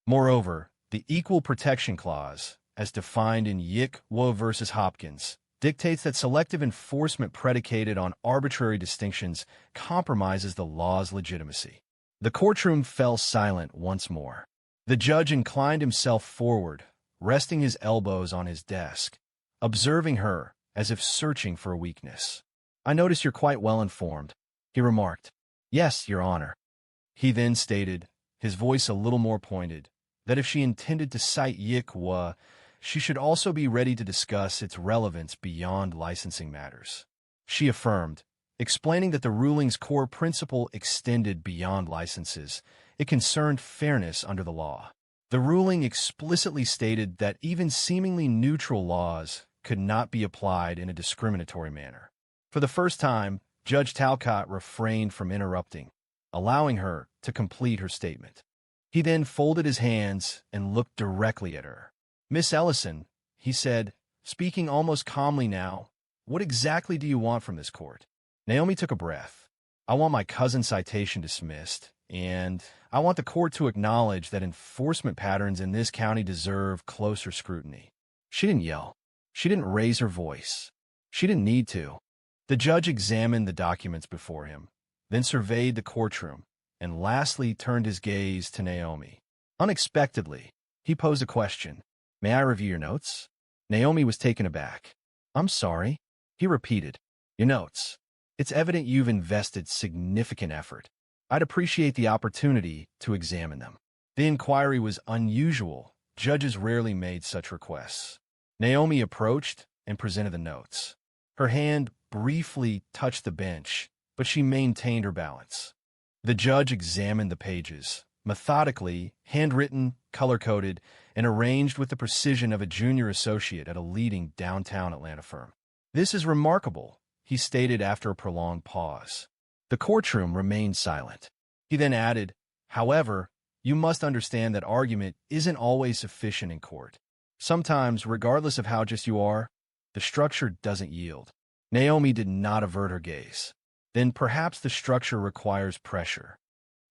Speaker 1: Moreover, the Equal Protection Clause, as defined in Yick Wo v. Hopkins, dictates that selective enforcement predicated on arbitrary distinctions compromises the law's legitimacy. The courtroom fell silent once more. The judge inclined himself forward, resting his elbows on his desk, observing her as if searching for a weakness. I notice you're quite well informed, he remarked. Yes, Your Honor. He then stated, his voice a little more pointed, that if she intended to cite Yick Wo, she should also be ready to discuss its relevance beyond licensing matters. She affirmed, explaining that the ruling's core principle extended beyond licenses. It concerned fairness under the law. The ruling explicitly stated that even seemingly neutral laws could not be applied in a discriminatory manner. For the first time, Judge Talcott refrained from interrupting, allowing her to complete her statement. He then folded his hands and looked directly at her. Miss Ellison, he said, speaking almost calmly now, what exactly do you want from this court? Naomi took a breath. I want my cousin's citation dismissed, and I want the court to acknowledge that enforcement patterns in this county deserve closer scrutiny. She didn't yell. She didn't raise her voice. She didn't need to. The judge examined the documents before him, then surveyed the courtroom, and lastly turned his gaze to Naomi. Unexpectedly, he posed a question. May I review your notes? Naomi was taken aback. I'm sorry, he repeated. Your notes. It's evident you've invested significant effort. I'd appreciate the opportunity to examine them. The inquiry was unusual. Judges rarely made such requests. Naomi approached and presented the notes. Her hand briefly touched the bench, but she maintained her balance. The judge examined the pages, methodically, handwritten, color-coded, and arranged with the precision of a junior associate at a leading downtown Atlanta firm. This is remarkable, he stated after a prolonged pause. The courtroom remained silent. He then added, however, you must understand that argument isn't always sufficient in court. Sometimes, regardless of how just you are, the structure doesn't yield. Naomi did not avert her gaze. Then perhaps the structure requires pressure.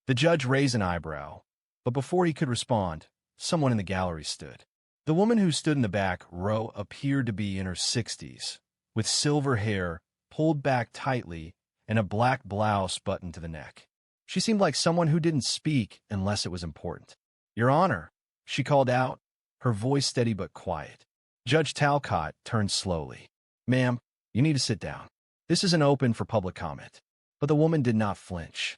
Speaker 1: The judge raised an eyebrow, but before he could respond, someone in the gallery stood. The woman who stood in the back row appeared to be in her 60s, with silver hair pulled back tightly and a black blouse buttoned to the neck. She seemed like someone who didn't speak unless it was important. Your Honor, she called out, her voice steady but quiet. Judge Talcott turned slowly. Ma'am, you need to sit down. This isn't open for public comment. But the woman did not flinch.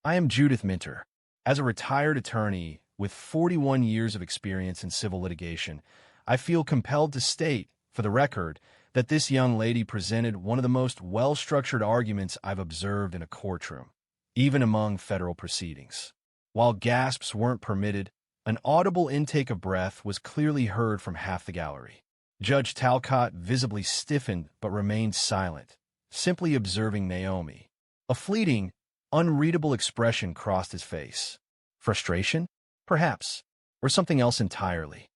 Speaker 1: I am Judith Minter. As a retired attorney with 41 years of experience in civil litigation, I feel compelled to state, for the record, that this young lady presented one of the most well-structured arguments I've observed in a courtroom, even among federal proceedings. While gasps weren't permitted, an audible intake of breath was clearly heard from half the gallery. Judge Talcott visibly stiffened but remained silent, simply observing Naomi. A fleeting, unreadable expression crossed his face. Frustration? Perhaps. Or something else entirely.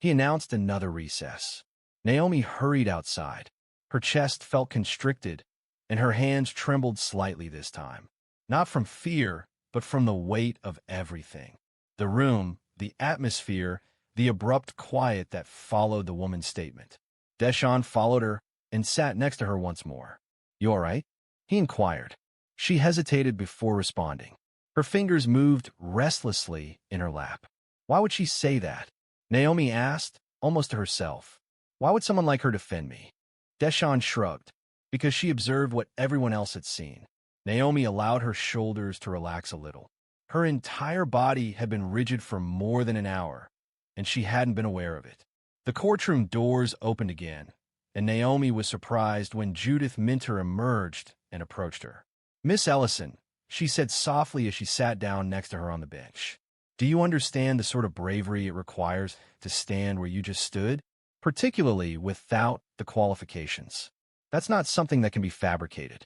Speaker 1: He announced another recess. Naomi hurried outside. Her chest felt constricted, and her hands trembled slightly this time. Not from fear, but from the weight of everything. The room, the atmosphere, the abrupt quiet that followed the woman's statement. Deshawn followed her and sat next to her once more. You all right? He inquired. She hesitated before responding. Her fingers moved restlessly in her lap. Why would she say that? Naomi asked, almost to herself. Why would someone like her defend me? Deshawn shrugged, because she observed what everyone else had seen. Naomi allowed her shoulders to relax a little. Her entire body had been rigid for more than an hour, and she hadn't been aware of it. The courtroom doors opened again, and Naomi was surprised when Judith Minter emerged and approached her. Miss Ellison, she said softly as she sat down next to her on the bench. Do you understand the sort of bravery it requires to stand where you just stood? Particularly without the qualifications. That's not something that can be fabricated.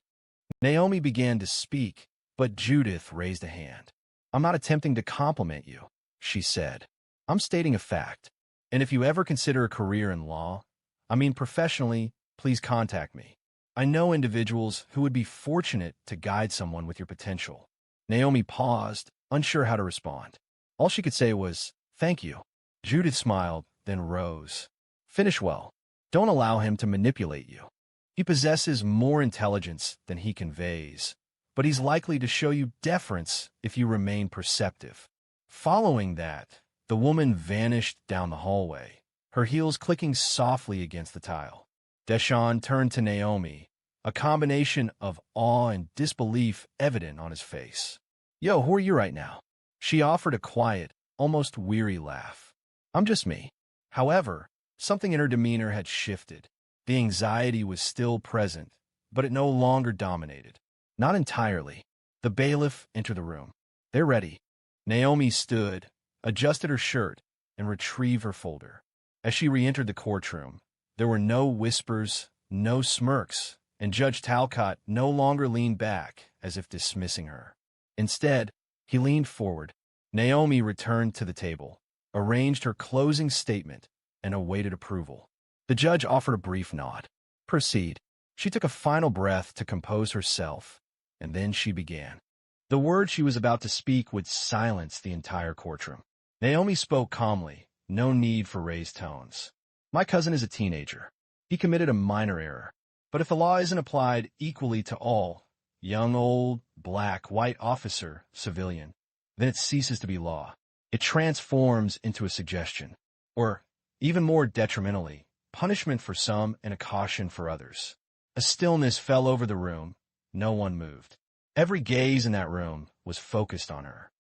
Speaker 1: Naomi began to speak, but Judith raised a hand. I'm not attempting to compliment you, she said. I'm stating a fact. And if you ever consider a career in law, I mean professionally, please contact me. I know individuals who would be fortunate to guide someone with your potential. Naomi paused, unsure how to respond. All she could say was, thank you. Judith smiled, then rose. Finish well. Don't allow him to manipulate you. He possesses more intelligence than he conveys, but he's likely to show you deference if you remain perceptive. Following that, the woman vanished down the hallway, her heels clicking softly against the tile. Deshawn turned to Naomi, a combination of awe and disbelief evident on his face. Yo, who are you right now? She offered a quiet, almost weary laugh. I'm just me. However, something in her demeanor had shifted. The anxiety was still present, but it no longer dominated. Not entirely. The bailiff entered the room. They're ready. Naomi stood, adjusted her shirt, and retrieved her folder. As she re-entered the courtroom, there were no whispers, no smirks, and Judge Talcott no longer leaned back as if dismissing her. Instead, he leaned forward. Naomi returned to the table, arranged her closing statement, and awaited approval. The judge offered a brief nod. Proceed. She took a final breath to compose herself, and then she began. The words she was about to speak would silence the entire courtroom. Naomi spoke calmly, no need for raised tones. My cousin is a teenager. He committed a minor error. But if the law isn't applied equally to all, young, old, black, white, officer, civilian, then it ceases to be law. It transforms into a suggestion, or, even more detrimentally, punishment for some and a caution for others. A stillness fell over the room. No one moved. Every gaze in that room was focused on her.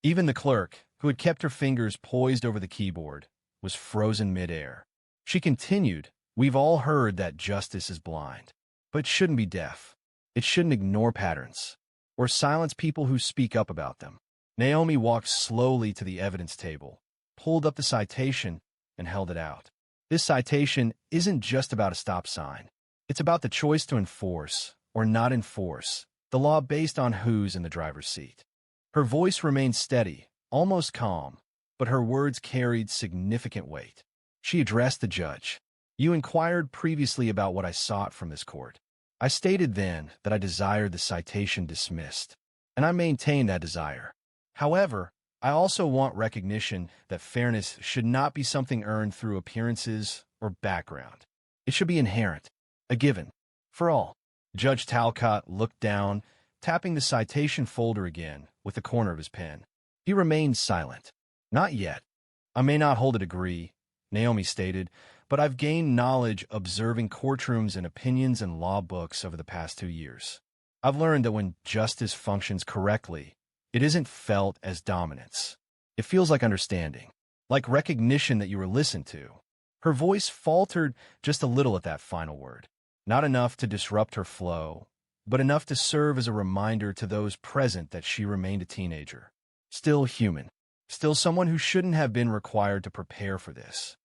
Speaker 1: Even the clerk, who had kept her fingers poised over the keyboard, was frozen midair. She continued, we've all heard that justice is blind, but it shouldn't be deaf. It shouldn't ignore patterns, or silence people who speak up about them. Naomi walked slowly to the evidence table, pulled up the citation, and held it out. This citation isn't just about a stop sign. It's about the choice to enforce, or not enforce, the law based on who's in the driver's seat. Her voice remained steady, almost calm, but her words carried significant weight. She addressed the judge. You inquired previously about what I sought from this court. I stated then that I desired the citation dismissed, and I maintain that desire. However, I also want recognition that fairness should not be something earned through appearances or background. It should be inherent, a given, for all. Judge Talcott looked down, tapping the citation folder again with the corner of his pen. He remained silent. Not yet. I may not hold a degree, Naomi stated, but I've gained knowledge observing courtrooms and opinions and law books over the past 2 years. I've learned that when justice functions correctly, it isn't felt as dominance. It feels like understanding, like recognition that you were listened to. Her voice faltered just a little at that final word. Not enough to disrupt her flow, but enough to serve as a reminder to those present that she remained a teenager. Still human. Still someone who shouldn't have been required to prepare for this.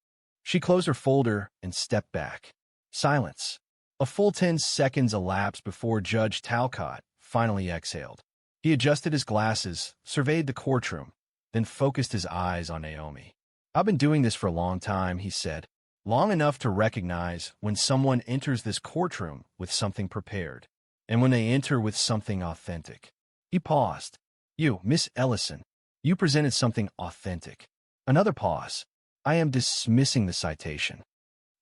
Speaker 1: She closed her folder and stepped back. Silence. A full 10 seconds elapsed before Judge Talcott finally exhaled. He adjusted his glasses, surveyed the courtroom, then focused his eyes on Naomi. I've been doing this for a long time, he said. Long enough to recognize when someone enters this courtroom with something prepared, and when they enter with something authentic. He paused. You, Miss Ellison, you presented something authentic. Another pause. I am dismissing the citation.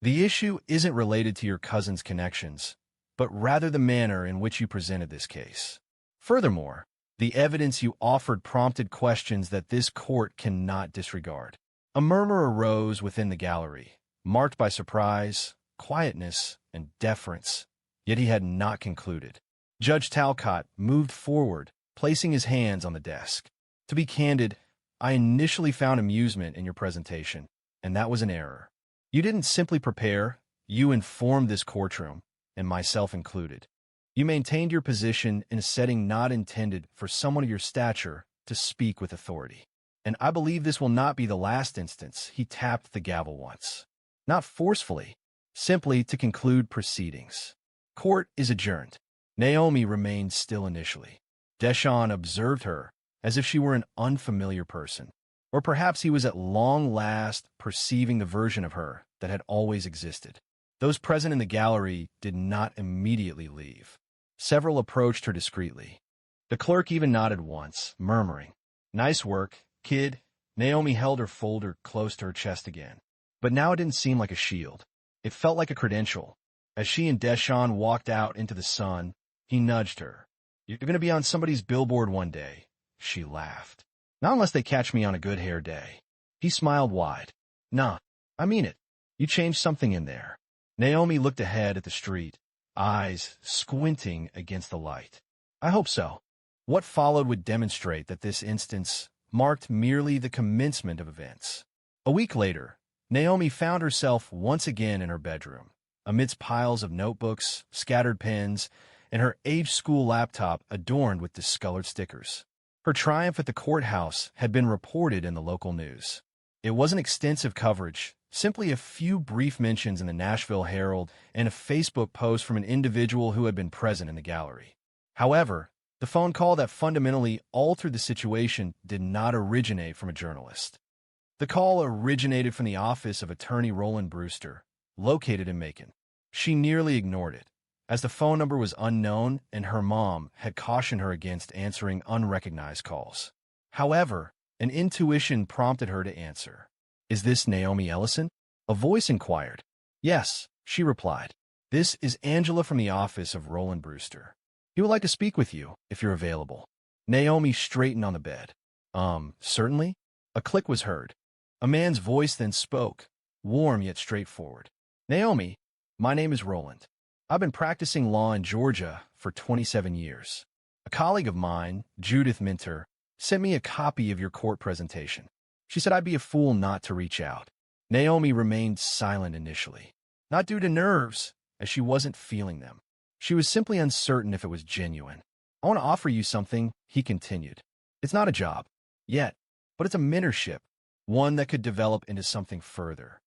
Speaker 1: The issue isn't related to your cousin's connections, but rather the manner in which you presented this case. Furthermore, the evidence you offered prompted questions that this court cannot disregard. A murmur arose within the gallery, marked by surprise, quietness, and deference, yet he had not concluded. Judge Talcott moved forward, placing his hands on the desk. To be candid, I initially found amusement in your presentation, and that was an error. You didn't simply prepare, you informed this courtroom, and myself included. You maintained your position in a setting not intended for someone of your stature to speak with authority. And I believe this will not be the last instance he tapped the gavel once. Not forcefully, simply to conclude proceedings. Court is adjourned. Naomi remained still initially. Deshawn observed her as if she were an unfamiliar person. Or perhaps he was at long last perceiving the version of her that had always existed. Those present in the gallery did not immediately leave. Several approached her discreetly. The clerk even nodded once, murmuring, "Nice work, kid." Naomi held her folder close to her chest again. But now it didn't seem like a shield. It felt like a credential. As she and Deshawn walked out into the sun, he nudged her. "You're going to be on somebody's billboard one day." She laughed. "Not unless they catch me on a good hair day." He smiled wide. "Nah, I mean it. You changed something in there." Naomi looked ahead at the street, eyes squinting against the light. "I hope so." What followed would demonstrate that this instance marked merely the commencement of events. A week later, Naomi found herself once again in her bedroom, amidst piles of notebooks, scattered pens, and her age school laptop adorned with discolored stickers. Her triumph at the courthouse had been reported in the local news. It wasn't extensive coverage, simply a few brief mentions in the Nashville Herald and a Facebook post from an individual who had been present in the gallery. However, the phone call that fundamentally altered the situation did not originate from a journalist. The call originated from the office of attorney Roland Brewster, located in Macon. She nearly ignored it, as the phone number was unknown and her mom had cautioned her against answering unrecognized calls. However, an intuition prompted her to answer. "Is this Naomi Ellison?" a voice inquired. "Yes," she replied. "This is Angela from the office of Roland Brewster. He would like to speak with you, if you're available." Naomi straightened on the bed. Certainly?" A click was heard. A man's voice then spoke, warm yet straightforward. "Naomi, my name is Roland. I've been practicing law in Georgia for 27 years. A colleague of mine, Judith Minter, sent me a copy of your court presentation. She said I'd be a fool not to reach out." Naomi remained silent initially, not due to nerves, as she wasn't feeling them. She was simply uncertain if it was genuine. "I want to offer you something," he continued. "It's not a job, yet, but it's a mentorship, one that could develop into something further.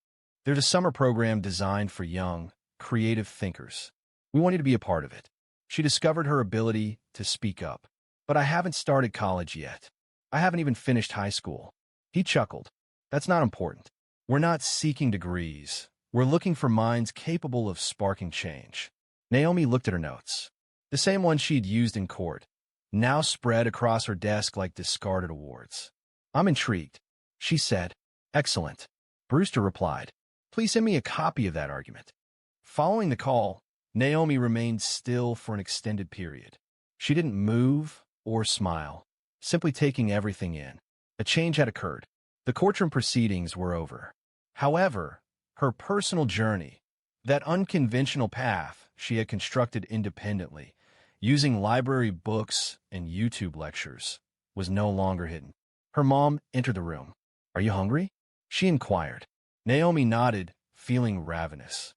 Speaker 1: There's a summer program designed for young, creative thinkers. We want you to be a part of it." She discovered her ability to speak up. "But I haven't started college yet. I haven't even finished high school." He chuckled. "That's not important. We're not seeking degrees. We're looking for minds capable of sparking change." Naomi looked at her notes. The same ones she'd used in court, now spread across her desk like discarded awards. "I'm intrigued," she said. "Excellent," Brewster replied. "Please send me a copy of that argument." Following the call, Naomi remained still for an extended period. She didn't move or smile, simply taking everything in. A change had occurred. The courtroom proceedings were over. However, her personal journey, that unconventional path she had constructed independently, using library books and YouTube lectures, was no longer hidden. Her mom entered the room. "Are you hungry?" she inquired. Naomi nodded, feeling ravenous.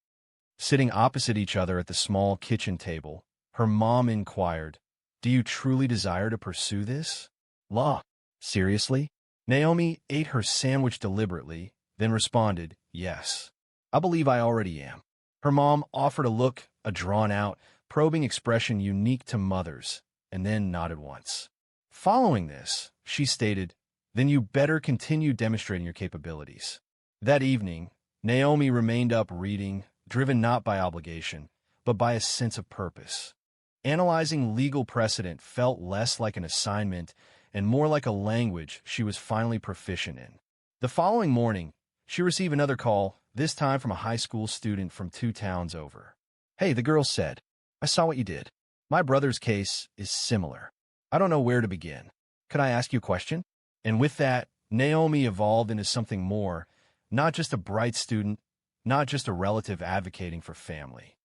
Speaker 1: Sitting opposite each other at the small kitchen table, her mom inquired, "Do you truly desire to pursue this law? Seriously?" Naomi ate her sandwich deliberately, then responded, "Yes. I believe I already am." Her mom offered a look, a drawn-out, probing expression unique to mothers, and then nodded once. Following this, she stated, "Then you better continue demonstrating your capabilities." That evening, Naomi remained up reading, driven not by obligation, but by a sense of purpose. Analyzing legal precedent felt less like an assignment and more like a language she was finally proficient in. The following morning, she received another call, this time from a high school student from 2 towns over. "Hey," the girl said, "I saw what you did. My brother's case is similar. I don't know where to begin. Could I ask you a question?" And with that, Naomi evolved into something more, not just a bright student, not just a relative advocating for family.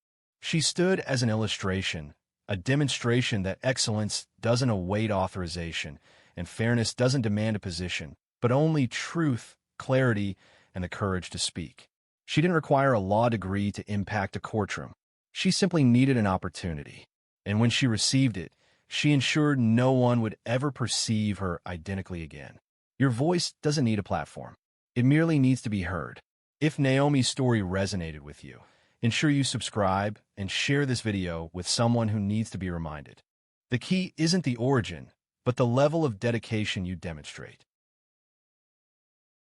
Speaker 1: She stood as an illustration, a demonstration that excellence doesn't await authorization, and fairness doesn't demand a position, but only truth, clarity, and the courage to speak. She didn't require a law degree to impact a courtroom. She simply needed an opportunity. And when she received it, she ensured no one would ever perceive her identically again. Your voice doesn't need a platform. It merely needs to be heard. If Naomi's story resonated with you, ensure you subscribe and share this video with someone who needs to be reminded. The key isn't the origin, but the level of dedication you demonstrate.